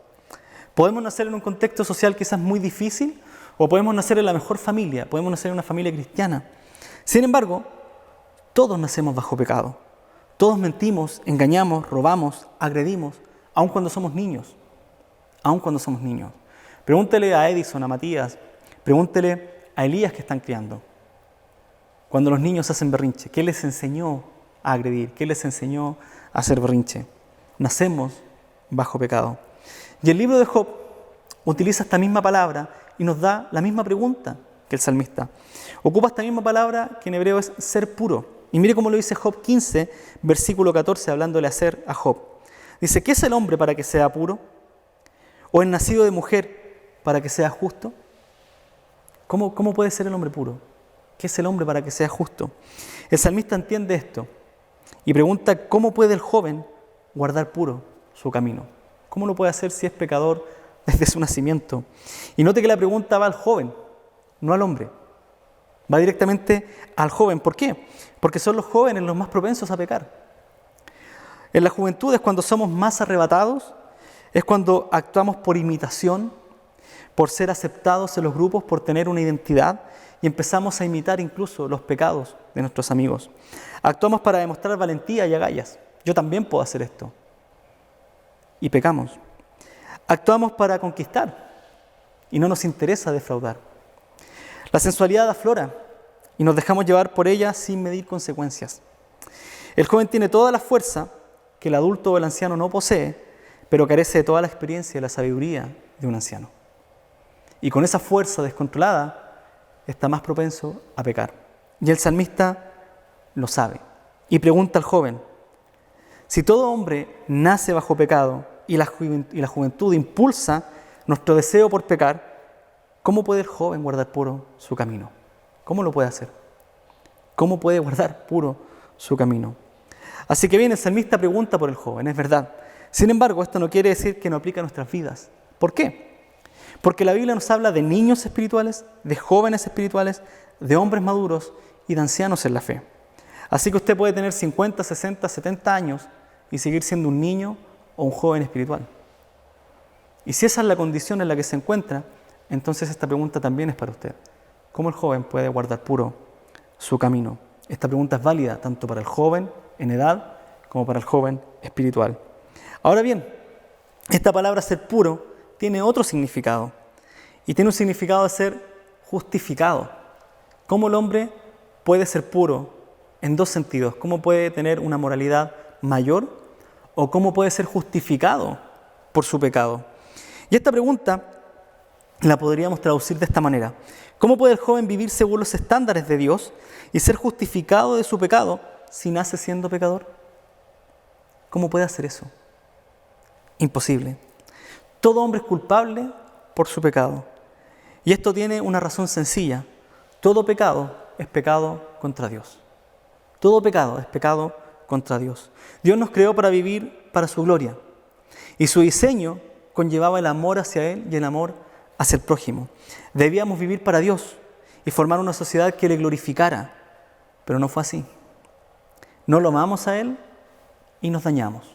A: Podemos nacer en un contexto social quizás muy difícil, o podemos nacer en la mejor familia, podemos nacer en una familia cristiana. Sin embargo, todos nacemos bajo pecado. Todos mentimos, engañamos, robamos, agredimos, aun cuando somos niños. Aun cuando somos niños. Pregúntele a Edison, a Matías, pregúntele a Elías que están criando. Cuando los niños hacen berrinche, ¿qué les enseñó a agredir? ¿Qué les enseñó a hacer berrinche? Nacemos bajo pecado. Y el libro de Job utiliza esta misma palabra y nos da la misma pregunta que el salmista. Ocupa esta misma palabra que en hebreo es ser puro. Y mire cómo lo dice Job 15, versículo 14, hablándole a Job. Dice, ¿qué es el hombre para que sea puro? ¿O el nacido de mujer para que sea justo? ¿Cómo puede ser el hombre puro? ¿Qué es el hombre para que sea justo? El salmista entiende esto y pregunta, ¿cómo puede el joven guardar puro su camino? ¿Cómo lo puede hacer si es pecador desde su nacimiento? Y note que la pregunta va al joven, no al hombre. va directamente al joven. ¿Por qué? Porque son los jóvenes los más propensos a pecar. En la juventud es cuando somos más arrebatados, es cuando actuamos por imitación, por ser aceptados en los grupos, por tener una identidad, y empezamos a imitar incluso los pecados de nuestros amigos. Actuamos para demostrar valentía y agallas. Yo también puedo hacer esto. Y pecamos. Actuamos para conquistar y no nos interesa defraudar. La sensualidad aflora y nos dejamos llevar por ella sin medir consecuencias. El joven tiene toda la fuerza que el adulto o el anciano no posee, pero carece de toda la experiencia y la sabiduría de un anciano. Y con esa fuerza descontrolada está más propenso a pecar. Y el salmista lo sabe y pregunta al joven: si todo hombre nace bajo pecado y la juventud impulsa nuestro deseo por pecar, ¿cómo puede el joven guardar puro su camino? ¿Cómo lo puede hacer? ¿Cómo puede guardar puro su camino? Así que bien, el salmista pregunta por el joven, es verdad. Sin embargo, esto no quiere decir que no aplique a nuestras vidas. ¿Por qué? Porque la Biblia nos habla de niños espirituales, de jóvenes espirituales, de hombres maduros y de ancianos en la fe. Así que usted puede tener 50, 60, 70 años y seguir siendo un niño o un joven espiritual. Y si esa es la condición en la que se encuentra, entonces esta pregunta también es para usted. ¿Cómo el joven puede guardar puro su camino? Esta pregunta es válida tanto para el joven en edad como para el joven espiritual. Ahora bien, esta palabra ser puro tiene otro significado, y tiene un significado de ser justificado. ¿Cómo el hombre puede ser puro? En dos sentidos. ¿Cómo puede tener una moralidad mayor? ¿O cómo puede ser justificado por su pecado? Y esta pregunta la podríamos traducir de esta manera: ¿cómo puede el joven vivir según los estándares de Dios y ser justificado de su pecado si nace siendo pecador? ¿Cómo puede hacer eso? Imposible. Todo hombre es culpable por su pecado. Y esto tiene una razón sencilla. Todo pecado es pecado contra Dios. Todo pecado es pecado contra Dios. Dios nos creó para vivir para su gloria. Y su diseño conllevaba el amor hacia Él y el amor hacia el prójimo. Debíamos vivir para Dios y formar una sociedad que le glorificara. Pero no fue así. No lo amamos a Él y nos dañamos.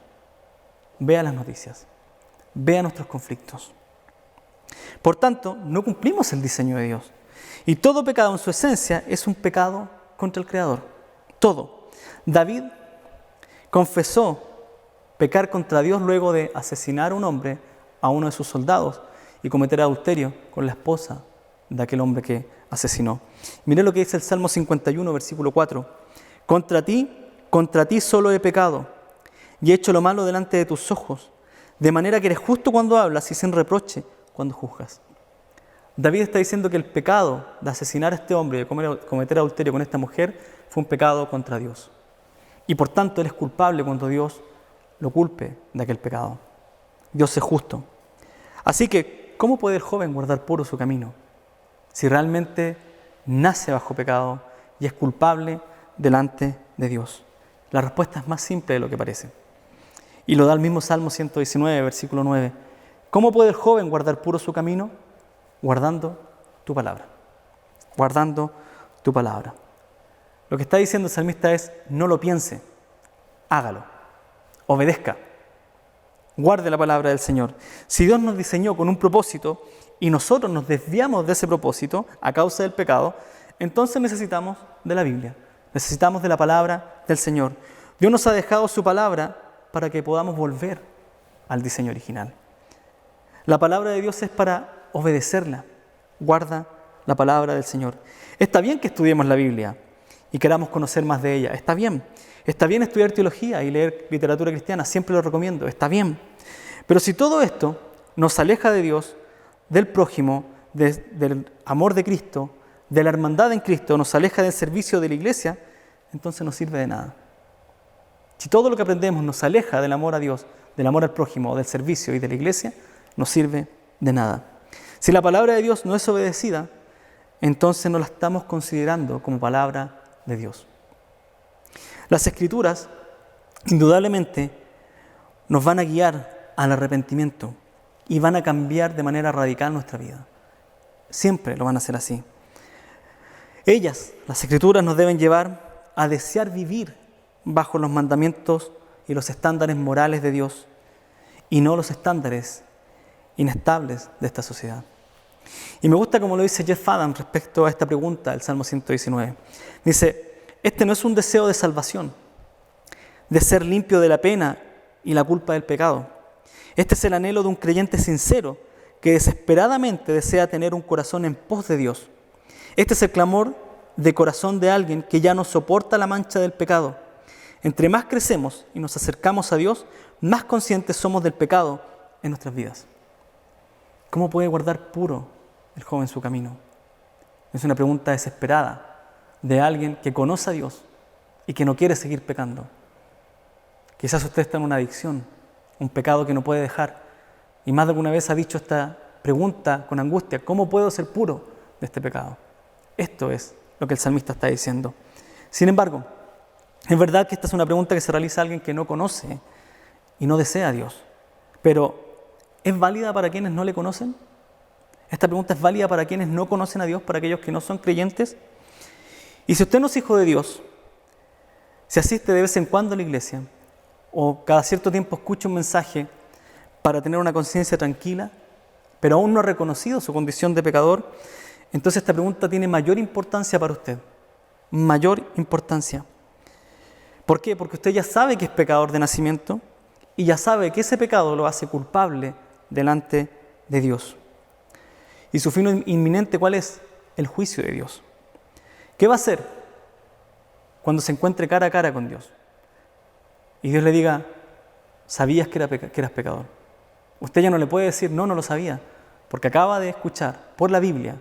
A: Vea las noticias. Vea nuestros conflictos. Por tanto, no cumplimos el diseño de Dios. Y todo pecado en su esencia es un pecado contra el Creador. Todo. David confesó pecar contra Dios luego de asesinar a un hombre, a uno de sus soldados, y cometer adulterio con la esposa de aquel hombre que asesinó. Mire lo que dice el Salmo 51, versículo 4. Contra ti solo he pecado, y he hecho lo malo delante de tus ojos, de manera que eres justo cuando hablas y sin reproche cuando juzgas. David está diciendo que el pecado de asesinar a este hombre y de cometer adulterio con esta mujer fue un pecado contra Dios. Y por tanto él es culpable cuando Dios lo culpe de aquel pecado. Dios es justo. Así que, ¿cómo puede el joven guardar puro su camino si realmente nace bajo pecado y es culpable delante de Dios? La respuesta es más simple de lo que parece. Y lo da el mismo Salmo 119, versículo 9. ¿Cómo puede el joven guardar puro su camino? Guardando tu palabra. Guardando tu palabra. Lo que está diciendo el salmista es: no lo piense, hágalo, obedezca, guarde la palabra del Señor. Si Dios nos diseñó con un propósito y nosotros nos desviamos de ese propósito a causa del pecado, entonces necesitamos de la Biblia, necesitamos de la palabra del Señor. Dios nos ha dejado su palabra para que podamos volver al diseño original. La palabra de Dios es para obedecerla. Guarda la palabra del Señor. Está bien que estudiemos la Biblia y queramos conocer más de ella. Está bien. Está bien estudiar teología y leer literatura cristiana. Siempre lo recomiendo. Está bien. Pero si todo esto nos aleja de Dios, del prójimo, del amor de Cristo, de la hermandad en Cristo, nos aleja del servicio de la iglesia, entonces no sirve de nada. Si todo lo que aprendemos nos aleja del amor a Dios, del amor al prójimo, del servicio y de la iglesia, no sirve de nada. Si la palabra de Dios no es obedecida, entonces no la estamos considerando como palabra de Dios. Las Escrituras, indudablemente, nos van a guiar al arrepentimiento y van a cambiar de manera radical nuestra vida. Siempre lo van a hacer así. Ellas, las Escrituras, nos deben llevar a desear vivir bajo los mandamientos y los estándares morales de Dios y no los estándares inestables de esta sociedad. Y me gusta como lo dice Jeff Adams respecto a esta pregunta del Salmo 119. Dice, este no es un deseo de salvación, de ser limpio de la pena y la culpa del pecado. Este es el anhelo de un creyente sincero que desesperadamente desea tener un corazón en pos de Dios. Este es el clamor de corazón de alguien que ya no soporta la mancha del pecado. Entre más crecemos y nos acercamos a Dios, más conscientes somos del pecado en nuestras vidas. ¿Cómo puede guardar puro el joven su camino? Es una pregunta desesperada de alguien que conoce a Dios y que no quiere seguir pecando. Quizás usted está en una adicción, un pecado que no puede dejar, y más de alguna vez ha dicho esta pregunta con angustia: ¿cómo puedo ser puro de este pecado? Esto es lo que el salmista está diciendo. Sin embargo, es verdad que esta es una pregunta que se realiza a alguien que no conoce y no desea a Dios. Pero, ¿es válida para quienes no le conocen? Esta pregunta es válida para quienes no conocen a Dios, para aquellos que no son creyentes. Y si usted no es hijo de Dios, si asiste de vez en cuando a la iglesia, o cada cierto tiempo escucha un mensaje para tener una conciencia tranquila, pero aún no ha reconocido su condición de pecador, entonces esta pregunta tiene mayor importancia para usted. Mayor importancia. ¿Por qué? Porque usted ya sabe que es pecador de nacimiento y ya sabe que ese pecado lo hace culpable delante de Dios. Y su fin inminente, ¿cuál es? El juicio de Dios. ¿Qué va a hacer cuando se encuentre cara a cara con Dios? Y Dios le diga, ¿sabías que eras pecador? Usted ya no le puede decir, no lo sabía, porque acaba de escuchar por la Biblia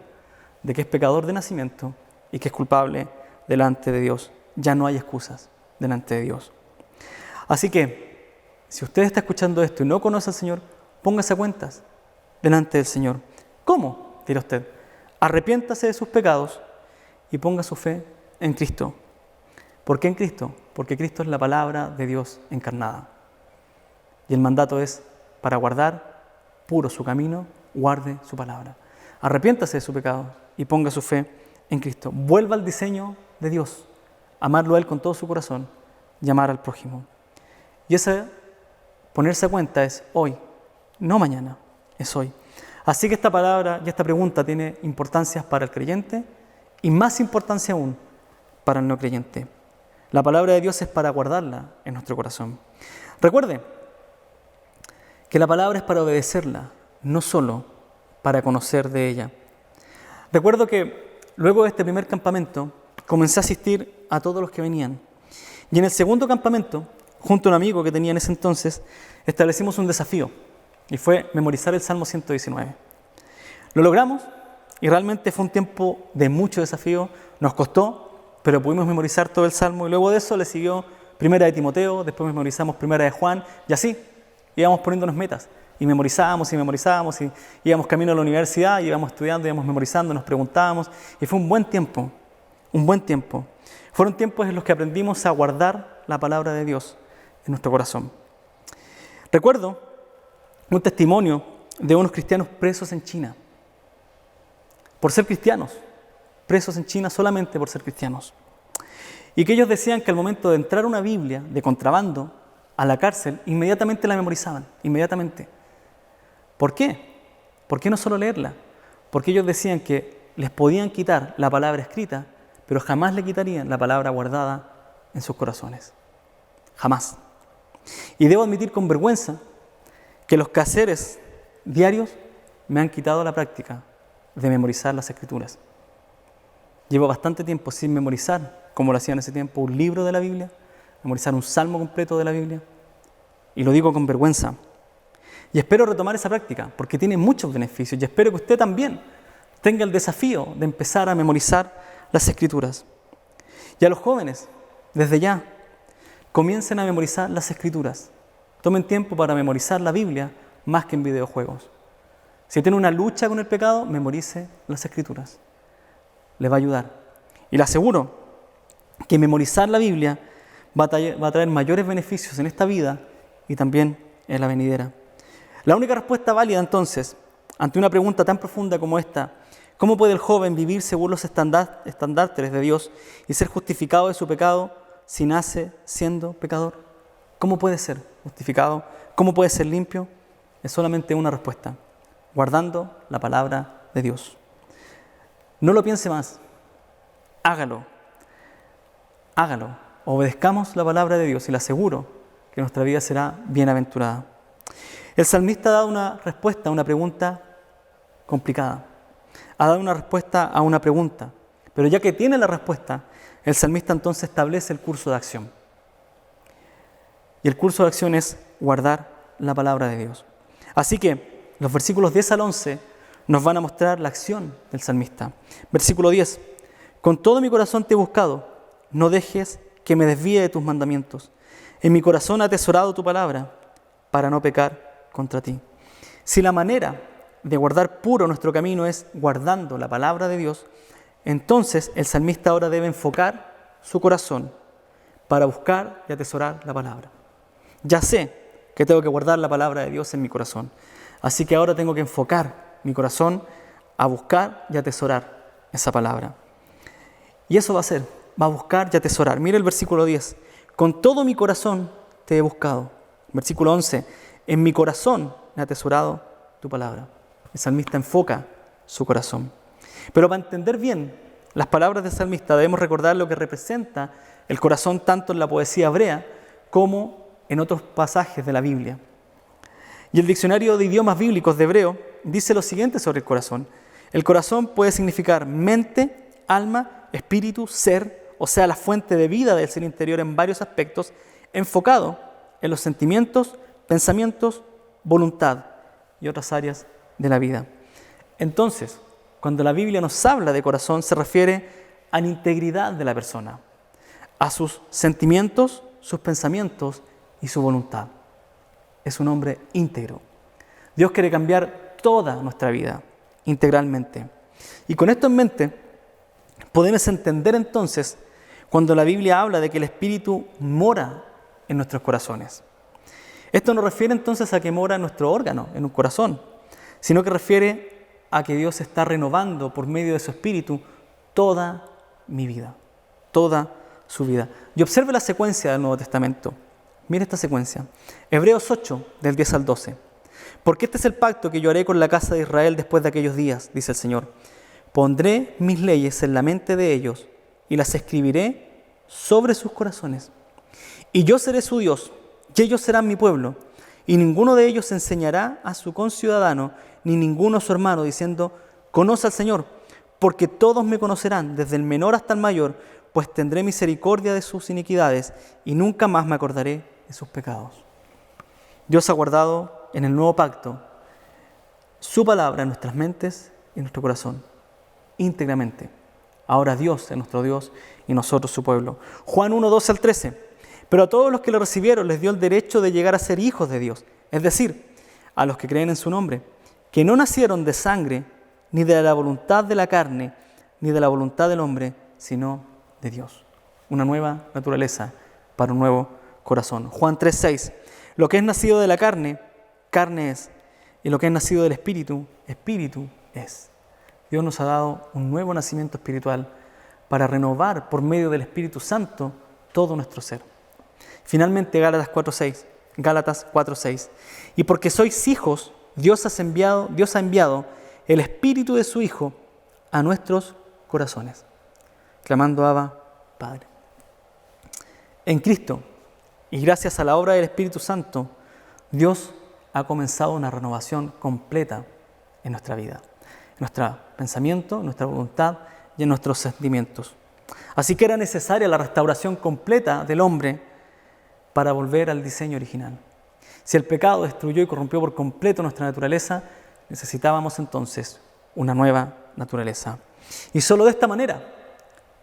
A: de que es pecador de nacimiento y que es culpable delante de Dios. Ya no hay excusas delante de Dios. Así que, si usted está escuchando esto y no conoce al Señor, póngase a cuentas delante del Señor. ¿Cómo? Dirá usted. Arrepiéntase de sus pecados y ponga su fe en Cristo. ¿Por qué en Cristo? Porque Cristo es la palabra de Dios encarnada. Y el mandato es, para guardar puro su camino, guarde su palabra. Arrepiéntase de su pecado y ponga su fe en Cristo. Vuelva al diseño de Dios, amarlo a Él con todo su corazón y amar al prójimo. Y ese ponerse a cuenta es hoy, no mañana, es hoy. Así que esta palabra y esta pregunta tiene importancia para el creyente y más importancia aún para el no creyente. La palabra de Dios es para guardarla en nuestro corazón. Recuerde que la palabra es para obedecerla, no solo para conocer de ella. Recuerdo que luego de este primer campamento comencé a asistir a todos los que venían. Y en el segundo campamento, junto a un amigo que tenía en ese entonces, establecimos un desafío y fue memorizar el Salmo 119. Lo logramos y realmente fue un tiempo de mucho desafío, nos costó, pero pudimos memorizar todo el Salmo y luego de eso le siguió Primera de Timoteo, después memorizamos Primera de Juan y así íbamos poniéndonos metas y memorizábamos y íbamos camino a la universidad, íbamos estudiando, íbamos memorizando, nos preguntábamos y fue un buen tiempo. Fueron tiempos en los que aprendimos a guardar la palabra de Dios en nuestro corazón. Recuerdo un testimonio de unos cristianos presos en China, por ser cristianos, presos en China solamente por ser cristianos. Y que ellos decían que al momento de entrar una Biblia de contrabando a la cárcel, inmediatamente la memorizaban, inmediatamente. ¿Por qué? ¿Por qué no solo leerla? Porque ellos decían que les podían quitar la palabra escrita, pero jamás le quitarían la palabra guardada en sus corazones. Jamás. Y debo admitir con vergüenza que los quehaceres diarios me han quitado la práctica de memorizar las Escrituras. Llevo bastante tiempo sin memorizar, como lo hacía en ese tiempo, un libro de la Biblia, memorizar un salmo completo de la Biblia, y lo digo con vergüenza. Y espero retomar esa práctica, porque tiene muchos beneficios, y espero que usted también tenga el desafío de empezar a memorizar las Escrituras. Y a los jóvenes, desde ya, comiencen a memorizar las Escrituras. Tomen tiempo para memorizar la Biblia más que en videojuegos. Si tiene una lucha con el pecado, memorice las Escrituras. Les va a ayudar. Y le aseguro que memorizar la Biblia va a traer mayores beneficios en esta vida y también en la venidera. La única respuesta válida entonces, ante una pregunta tan profunda como esta, ¿Cómo puede el joven vivir según los estándares de Dios y ser justificado de su pecado si nace siendo pecador? ¿Cómo puede ser justificado? ¿Cómo puede ser limpio? Es solamente una respuesta: guardando la palabra de Dios. No lo piense más. Hágalo. Hágalo. Obedezcamos la palabra de Dios y le aseguro que nuestra vida será bienaventurada. El salmista ha dado una respuesta a una pregunta complicada. Ha dado una respuesta a una pregunta. Pero ya que tiene la respuesta, el salmista entonces establece el curso de acción. Y el curso de acción es guardar la palabra de Dios. Así que los versículos 10 al 11 nos van a mostrar la acción del salmista. Versículo 10. Con todo mi corazón te he buscado, no dejes que me desvíe de tus mandamientos. En mi corazón he atesorado tu palabra para no pecar contra ti. Si la manera de guardar puro nuestro camino es guardando la palabra de Dios, entonces el salmista ahora debe enfocar su corazón para buscar y atesorar la palabra. Ya sé que tengo que guardar la palabra de Dios en mi corazón, así que ahora tengo que enfocar mi corazón a buscar y atesorar esa palabra. Y eso va a buscar y atesorar. Mira el versículo 10. Con todo mi corazón te he buscado. Versículo 11. En mi corazón he atesorado tu palabra. El salmista enfoca su corazón. Pero para entender bien las palabras del salmista debemos recordar lo que representa el corazón tanto en la poesía hebrea como en otros pasajes de la Biblia. Y el diccionario de idiomas bíblicos de hebreo dice lo siguiente sobre el corazón. El corazón puede significar mente, alma, espíritu, ser, o sea, la fuente de vida del ser interior en varios aspectos, enfocado en los sentimientos, pensamientos, voluntad y otras áreas de la vida. Entonces, cuando la Biblia nos habla de corazón, se refiere a la integridad de la persona, a sus sentimientos, sus pensamientos y su voluntad. Es un hombre íntegro. Dios quiere cambiar toda nuestra vida, integralmente. Y con esto en mente, podemos entender entonces cuando la Biblia habla de que el Espíritu mora en nuestros corazones. Esto no refiere entonces a que mora en nuestro órgano, en un corazón, sino que refiere a que Dios está renovando por medio de su Espíritu toda mi vida, toda su vida. Y observe la secuencia del Nuevo Testamento. Mire esta secuencia. Hebreos 8, del 10 al 12. Porque este es el pacto que yo haré con la casa de Israel después de aquellos días, dice el Señor. Pondré mis leyes en la mente de ellos y las escribiré sobre sus corazones. Y yo seré su Dios, y ellos serán mi pueblo. Y ninguno de ellos enseñará a su conciudadano, ni ninguno a su hermano, diciendo, conoce al Señor, porque todos me conocerán, desde el menor hasta el mayor, pues tendré misericordia de sus iniquidades, y nunca más me acordaré de sus pecados. Dios ha guardado en el nuevo pacto su palabra en nuestras mentes y en nuestro corazón, íntegramente. Ahora Dios es nuestro Dios y nosotros su pueblo. Juan 1, 12 al 13. Pero a todos los que lo recibieron les dio el derecho de llegar a ser hijos de Dios, es decir, a los que creen en su nombre, que no nacieron de sangre, ni de la voluntad de la carne, ni de la voluntad del hombre, sino de Dios. Una nueva naturaleza para un nuevo corazón. Juan 3, 6. Lo que es nacido de la carne, carne es, y lo que es nacido del Espíritu, Espíritu es. Dios nos ha dado un nuevo nacimiento espiritual para renovar por medio del Espíritu Santo todo nuestro ser. Finalmente, Gálatas 4:6. Y porque sois hijos, Dios ha enviado el Espíritu de su Hijo a nuestros corazones, clamando Abba, Padre. En Cristo, y gracias a la obra del Espíritu Santo, Dios ha comenzado una renovación completa en nuestra vida, en nuestro pensamiento, en nuestra voluntad y en nuestros sentimientos. Así que era necesaria la restauración completa del hombre para volver al diseño original. Si el pecado destruyó y corrompió por completo nuestra naturaleza, necesitábamos entonces una nueva naturaleza. Y solo de esta manera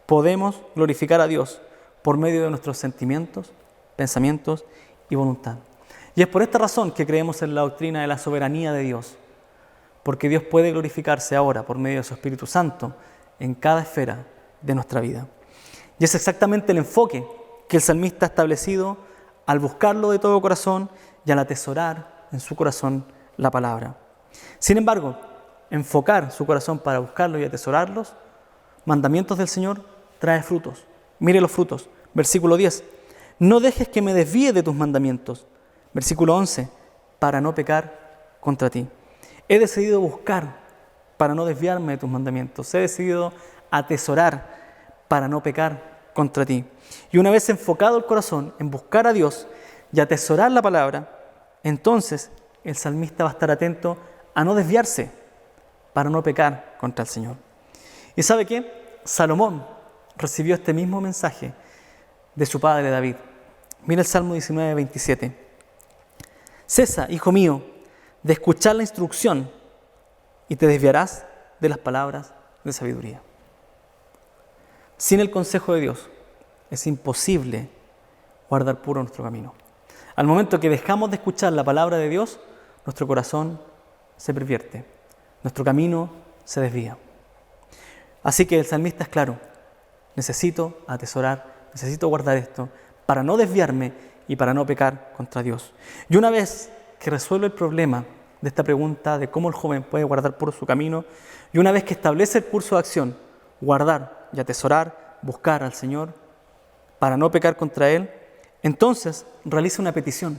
A: podemos glorificar a Dios por medio de nuestros sentimientos, pensamientos y voluntad. Y es por esta razón que creemos en la doctrina de la soberanía de Dios, porque Dios puede glorificarse ahora por medio de su Espíritu Santo en cada esfera de nuestra vida. Y es exactamente el enfoque que el salmista ha establecido al buscarlo de todo corazón y al atesorar en su corazón la palabra. Sin embargo, enfocar su corazón para buscarlos y atesorarlos, mandamientos del Señor, trae frutos. Mire los frutos. Versículo 10. No dejes que me desvíe de tus mandamientos. Versículo 11. Para no pecar contra ti. He decidido buscar para no desviarme de tus mandamientos. He decidido atesorar para no pecar contra ti. Y una vez enfocado el corazón en buscar a Dios y atesorar la palabra, entonces el salmista va a estar atento a no desviarse para no pecar contra el Señor. ¿Y sabe qué? Salomón recibió este mismo mensaje de su padre David. Mira el Salmo 19, 27. Cesa, hijo mío, de escuchar la instrucción y te desviarás de las palabras de sabiduría. Sin el consejo de Dios es imposible guardar puro nuestro camino. Al momento que dejamos de escuchar la palabra de Dios, nuestro corazón se pervierte, nuestro camino se desvía. Así que el salmista es claro: necesito atesorar, necesito guardar esto para no desviarme y para no pecar contra Dios. Y una vez que resuelve el problema de esta pregunta de cómo el joven puede guardar puro su camino, y una vez que establece el curso de acción, guardar y atesorar, buscar al Señor para no pecar contra Él, entonces realiza una petición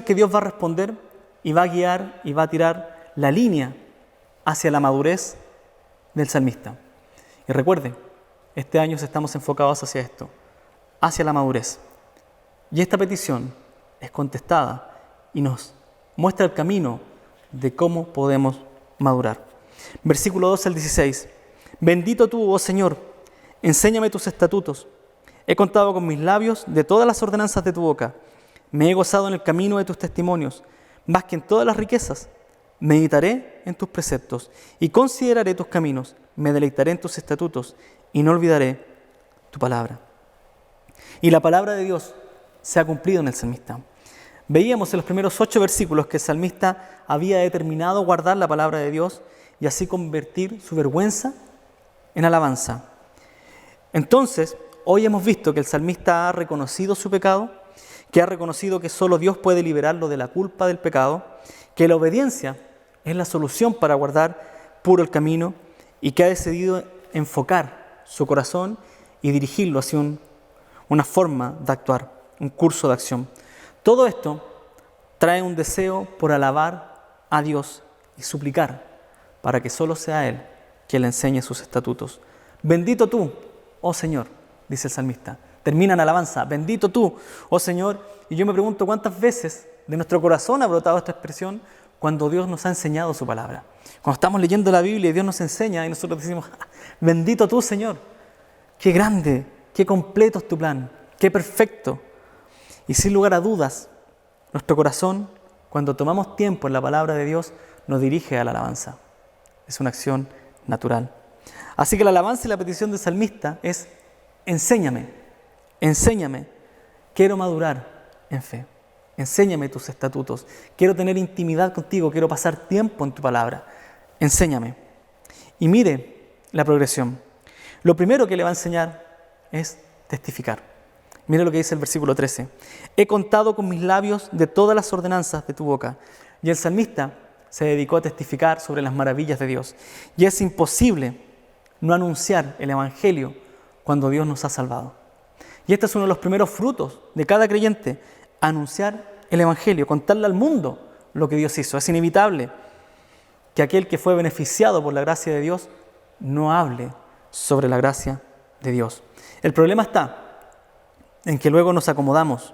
A: que Dios va a responder y va a guiar y va a tirar la línea hacia la madurez del salmista. Y recuerde, este año estamos enfocados hacia esto, hacia la madurez. Y esta petición es contestada y nos muestra el camino de cómo podemos madurar. Versículo 12 al 16. Bendito tú, oh Señor, enséñame tus estatutos. He contado con mis labios de todas las ordenanzas de tu boca. Me he gozado en el camino de tus testimonios, más que en todas las riquezas. Meditaré en tus preceptos y consideraré tus caminos. Me deleitaré en tus estatutos y no olvidaré tu palabra. Y la palabra de Dios se ha cumplido en el salmista. Veíamos en los primeros 8 versículos que el salmista había determinado guardar la palabra de Dios y así convertir su vergüenza en alabanza. Entonces, hoy hemos visto que el salmista ha reconocido su pecado, que ha reconocido que solo Dios puede liberarlo de la culpa del pecado, que la obediencia es la solución para guardar puro el camino y que ha decidido enfocar su corazón y dirigirlo hacia una forma de actuar, un curso de acción. Todo esto trae un deseo por alabar a Dios y suplicar para que solo sea Él quien le enseñe sus estatutos. Bendito tú, oh Señor, dice el salmista. Termina en alabanza. Bendito tú, oh Señor. Y yo me pregunto cuántas veces de nuestro corazón ha brotado esta expresión cuando Dios nos ha enseñado su palabra. Cuando estamos leyendo la Biblia y Dios nos enseña y nosotros decimos: bendito tú, Señor. Qué grande, qué completo es tu plan, qué perfecto. Y sin lugar a dudas, nuestro corazón, cuando tomamos tiempo en la palabra de Dios, nos dirige a la alabanza. Es una acción natural. Así que la alabanza y la petición del salmista es: enséñame, enséñame, quiero madurar en fe, enséñame tus estatutos, quiero tener intimidad contigo, quiero pasar tiempo en tu palabra, enséñame. Y mire la progresión. Lo primero que le va a enseñar es testificar. Mire lo que dice el versículo 13. He contado con mis labios de todas las ordenanzas de tu boca. Y el salmista se dedicó a testificar sobre las maravillas de Dios. Y es imposible no anunciar el Evangelio cuando Dios nos ha salvado. Y este es uno de los primeros frutos de cada creyente: anunciar el Evangelio, contarle al mundo lo que Dios hizo. Es inevitable que aquel que fue beneficiado por la gracia de Dios no hable sobre la gracia de Dios. El problema está en que luego nos acomodamos,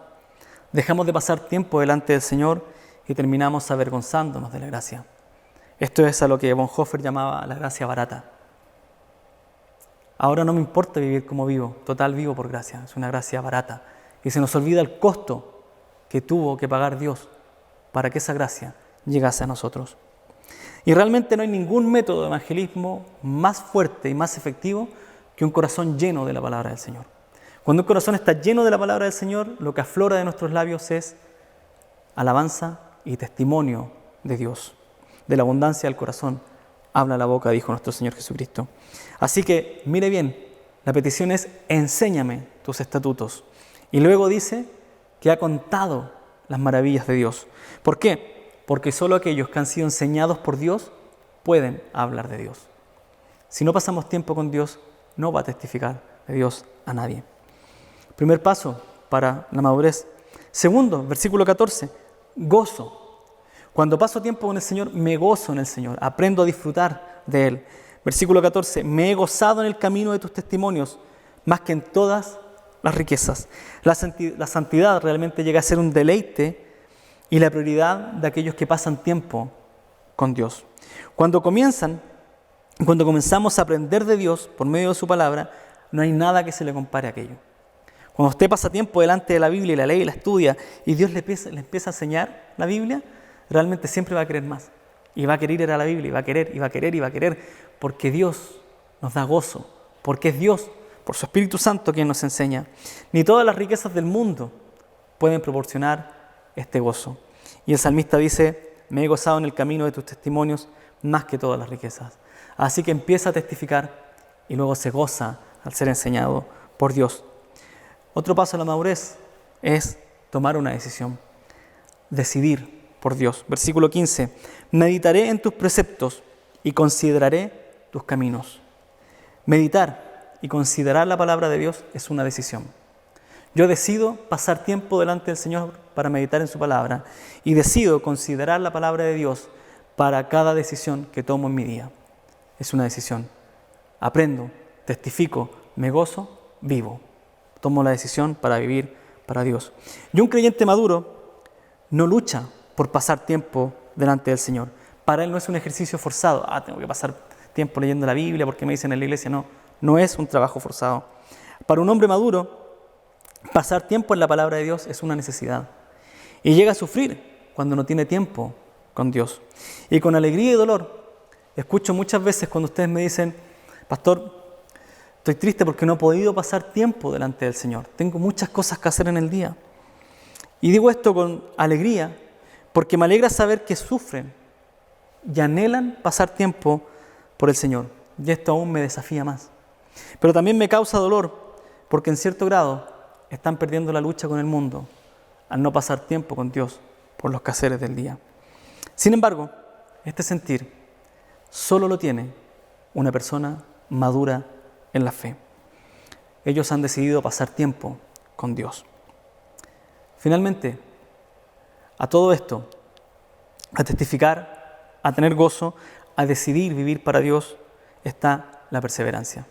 A: dejamos de pasar tiempo delante del Señor y terminamos avergonzándonos de la gracia. Esto es a lo que Bonhoeffer llamaba la gracia barata. Ahora no me importa vivir como vivo, total vivo por gracia, es una gracia barata. Y se nos olvida el costo que tuvo que pagar Dios para que esa gracia llegase a nosotros. Y realmente no hay ningún método de evangelismo más fuerte y más efectivo que un corazón lleno de la palabra del Señor. Cuando un corazón está lleno de la palabra del Señor, lo que aflora de nuestros labios es alabanza y testimonio de Dios. De la abundancia del corazón habla la boca, dijo nuestro Señor Jesucristo. Así que, mire bien, la petición es: enséñame tus estatutos. Y luego dice que ha contado las maravillas de Dios. ¿Por qué? Porque solo aquellos que han sido enseñados por Dios pueden hablar de Dios. Si no pasamos tiempo con Dios, no va a testificar de Dios a nadie. Primer paso para la madurez. Segundo, versículo 14, gozo. Cuando paso tiempo con el Señor, me gozo en el Señor, aprendo a disfrutar de Él. Versículo 14, me he gozado en el camino de tus testimonios, más que en todas las riquezas. La santidad realmente llega a ser un deleite y la prioridad de aquellos que pasan tiempo con Dios. Cuando comenzamos a aprender de Dios por medio de su palabra, no hay nada que se le compare a aquello. Cuando usted pasa tiempo delante de la Biblia y la lee y la estudia y Dios le empieza a enseñar la Biblia, realmente siempre va a querer más. Y va a querer ir a la Biblia, y va a querer, y va a querer, y va a querer, porque Dios nos da gozo, porque es Dios, por su Espíritu Santo, quien nos enseña. Ni todas las riquezas del mundo pueden proporcionar este gozo. Y el salmista dice, me he gozado en el camino de tus testimonios más que todas las riquezas. Así que empieza a testificar y luego se goza al ser enseñado por Dios. Otro paso a la madurez es tomar una decisión, decidir por Dios. Versículo 15, meditaré en tus preceptos y consideraré tus caminos. Meditar y considerar la palabra de Dios es una decisión. Yo decido pasar tiempo delante del Señor para meditar en su palabra y decido considerar la palabra de Dios para cada decisión que tomo en mi día. Es una decisión. Aprendo, testifico, me gozo, vivo. Tomo la decisión para vivir para Dios. Y un creyente maduro no lucha por pasar tiempo delante del Señor. Para él no es un ejercicio forzado. Tengo que pasar tiempo leyendo la Biblia porque me dicen en la iglesia. No es un trabajo forzado. Para un hombre maduro, pasar tiempo en la palabra de Dios es una necesidad. Y llega a sufrir cuando no tiene tiempo con Dios. Y con alegría y dolor, escucho muchas veces cuando ustedes me dicen, pastor, estoy triste porque no he podido pasar tiempo delante del Señor. Tengo muchas cosas que hacer en el día. Y digo esto con alegría porque me alegra saber que sufren y anhelan pasar tiempo por el Señor. Y esto aún me desafía más. Pero también me causa dolor porque en cierto grado están perdiendo la lucha con el mundo al no pasar tiempo con Dios por los quehaceres del día. Sin embargo, este sentir solo lo tiene una persona madura en la fe. Ellos han decidido pasar tiempo con Dios. Finalmente, a todo esto, a testificar, a tener gozo, a decidir vivir para Dios, está la perseverancia.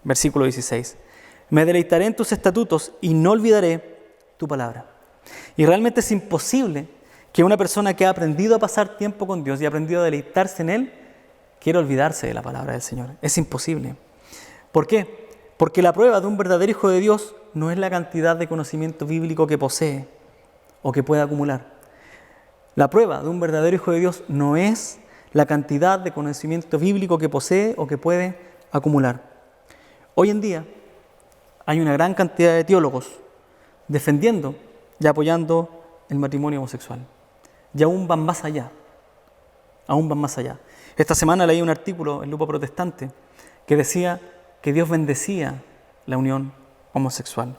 A: Versículo 16. Me deleitaré en tus estatutos y no olvidaré tu palabra. Y realmente es imposible que una persona que ha aprendido a pasar tiempo con Dios y ha aprendido a deleitarse en Él, quiera olvidarse de la palabra del Señor. Es imposible. ¿Por qué? Porque la prueba de un verdadero hijo de Dios no es la cantidad de conocimiento bíblico que posee o que puede acumular. La prueba de un verdadero hijo de Dios no es la cantidad de conocimiento bíblico que posee o que puede acumular. Hoy en día hay una gran cantidad de teólogos defendiendo y apoyando el matrimonio homosexual. Y aún van más allá. Aún van más allá. Esta semana leí un artículo en Lupa Protestante que decía que Dios bendecía la unión homosexual.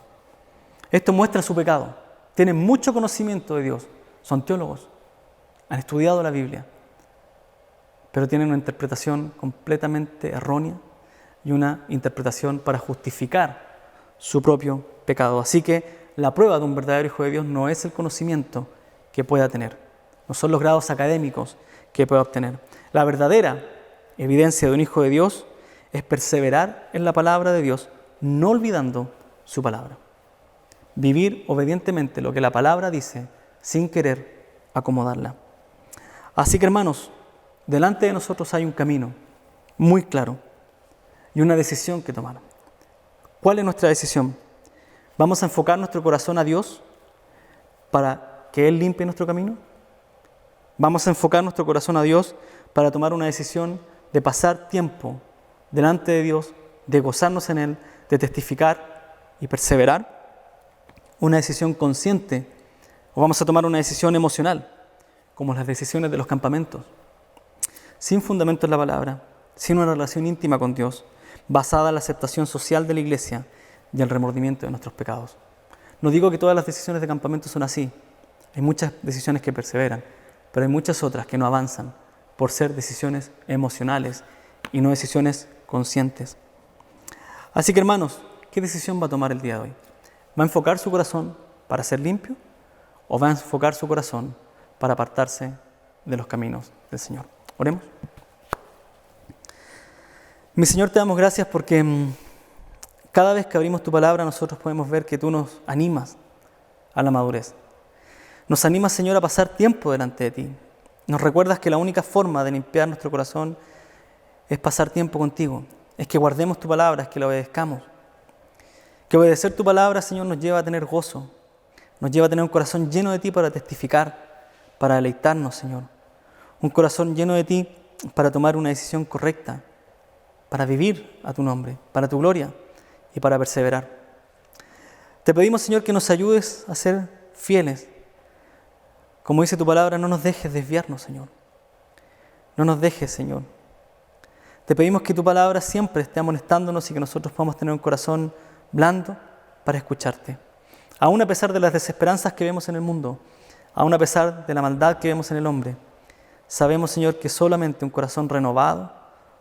A: Esto muestra su pecado. Tienen mucho conocimiento de Dios. Son teólogos. Han estudiado la Biblia. Pero tienen una interpretación completamente errónea y una interpretación para justificar su propio pecado. Así que la prueba de un verdadero hijo de Dios no es el conocimiento que pueda tener. No son los grados académicos que pueda obtener. La verdadera evidencia de un hijo de Dios es perseverar en la palabra de Dios, no olvidando su palabra. Vivir obedientemente lo que la palabra dice, sin querer acomodarla. Así que, hermanos, delante de nosotros hay un camino muy claro y una decisión que tomar. ¿Cuál es nuestra decisión? ¿Vamos a enfocar nuestro corazón a Dios para que Él limpie nuestro camino? ¿Vamos a enfocar nuestro corazón a Dios para tomar una decisión de pasar tiempo delante de Dios, de gozarnos en Él, de testificar y perseverar? Una decisión consciente, o vamos a tomar una decisión emocional, como las decisiones de los campamentos, sin fundamento en la palabra, sin una relación íntima con Dios, basada en la aceptación social de la iglesia y el remordimiento de nuestros pecados. No digo que todas las decisiones de campamento son así. Hay muchas decisiones que perseveran, pero hay muchas otras que no avanzan por ser decisiones emocionales y no decisiones conscientes. Así que hermanos, ¿qué decisión va a tomar el día de hoy? ¿Va a enfocar su corazón para ser limpio o va a enfocar su corazón para apartarse de los caminos del Señor? Oremos. Mi Señor, te damos gracias porque cada vez que abrimos tu palabra nosotros podemos ver que tú nos animas a la madurez. Nos animas, Señor, a pasar tiempo delante de ti. Nos recuerdas que la única forma de limpiar nuestro corazón es pasar tiempo contigo, es que guardemos tu palabra, es que la obedezcamos. Que obedecer tu palabra, Señor, nos lleva a tener gozo, nos lleva a tener un corazón lleno de ti para testificar, para deleitarnos, Señor. Un corazón lleno de ti para tomar una decisión correcta, para vivir a tu nombre, para tu gloria y para perseverar. Te pedimos, Señor, que nos ayudes a ser fieles. Como dice tu palabra, no nos dejes desviarnos, Señor. No nos dejes, Señor. Te pedimos que tu palabra siempre esté amonestándonos y que nosotros podamos tener un corazón blando para escucharte. Aún a pesar de las desesperanzas que vemos en el mundo, aún a pesar de la maldad que vemos en el hombre, sabemos, Señor, que solamente un corazón renovado,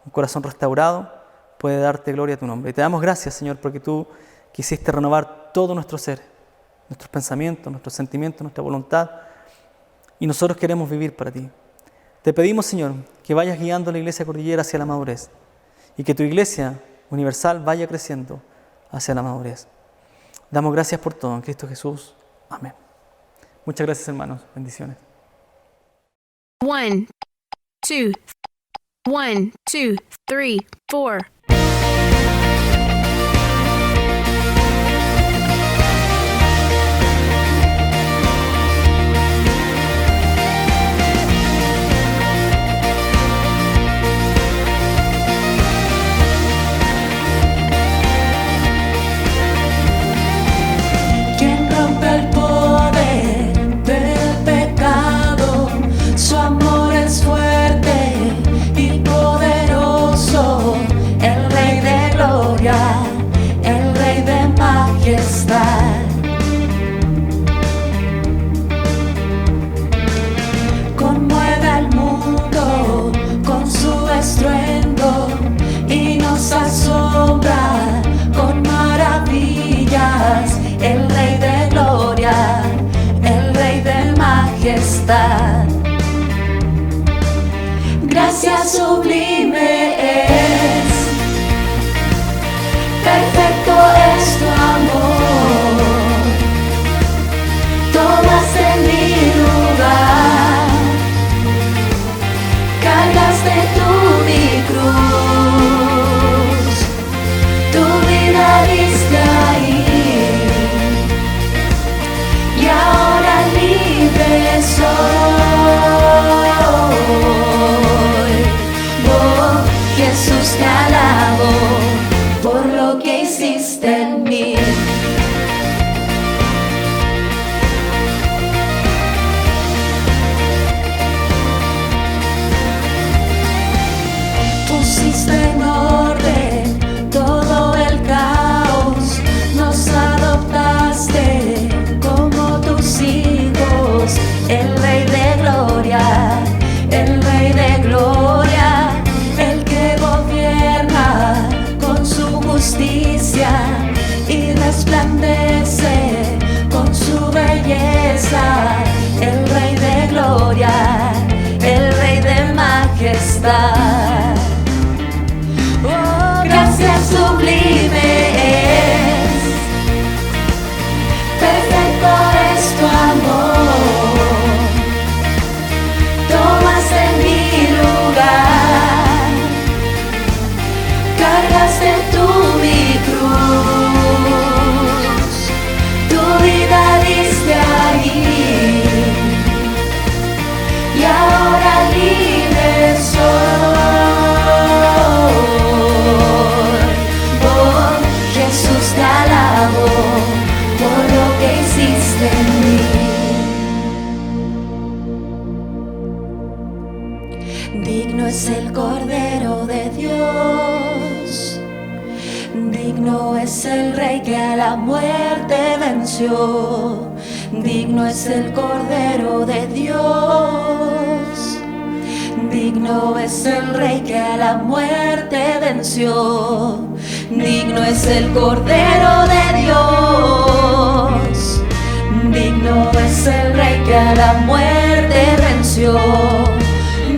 A: un corazón restaurado, puede darte gloria a tu nombre. Y te damos gracias, Señor, porque tú quisiste renovar todo nuestro ser, nuestros pensamientos, nuestros sentimientos, nuestra voluntad, y nosotros queremos vivir para ti. Te pedimos, Señor, que vayas guiando a la Iglesia Cordillera hacia la madurez y que tu Iglesia universal vaya creciendo hacia la madurez. Damos gracias por todo en Cristo Jesús. Amén. Muchas gracias, hermanos. Bendiciones.
B: 1, 2, 1, 2, 3, 4.
C: Quien rompe el poder del pecado, su amor es fuerte y poderoso, el Rey de gloria, el Rey de majestad. Conmueve al mundo con su estruendo y nos asombra con maravillas, el Rey de gloria, el Rey de majestad. Gracia sublime es, perfecto es tu amor, tomaste mi lugar, cargaste tú mi cruz, tu vida diste ahí, y ahora libre soy. Oh, Jesús, te alabo por lo que hiciste en mí. Pusiste en orden todo el caos, nos adoptaste como tus hijos, el Rey de gloria, el Rey de gloria, el que gobierna con su justicia y resplandece con su belleza, el Rey de gloria, el Rey de majestad. Oh, gracia sublime es, perfecto es tu amor, tomaste mi lugar, cargaste tú mi cruz, tu vida diste ahí, y ahora libre soy. Oh, Jesús, te alabo por lo que hiciste en mí. Digno es el Cordero de Dios, digno es el Rey que a la muerte venció, digno es el Cordero de Dios, Digno es el Rey que a la muerte venció. Digno es el Cordero de Dios. Digno es el Rey que a la muerte venció.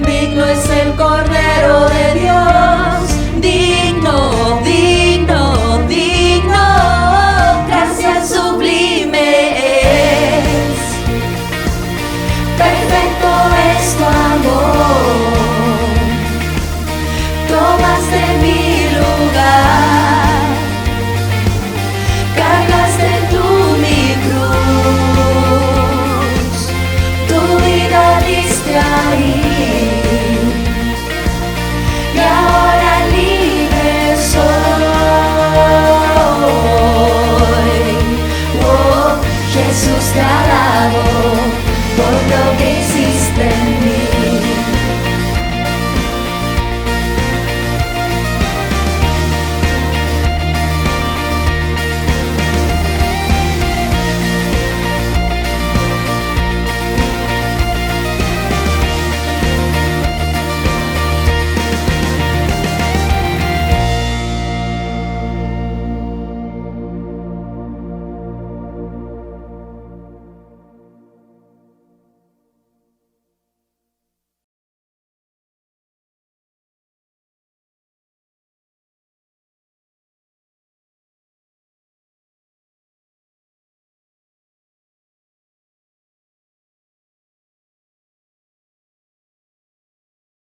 C: Digno es el Cordero de Dios.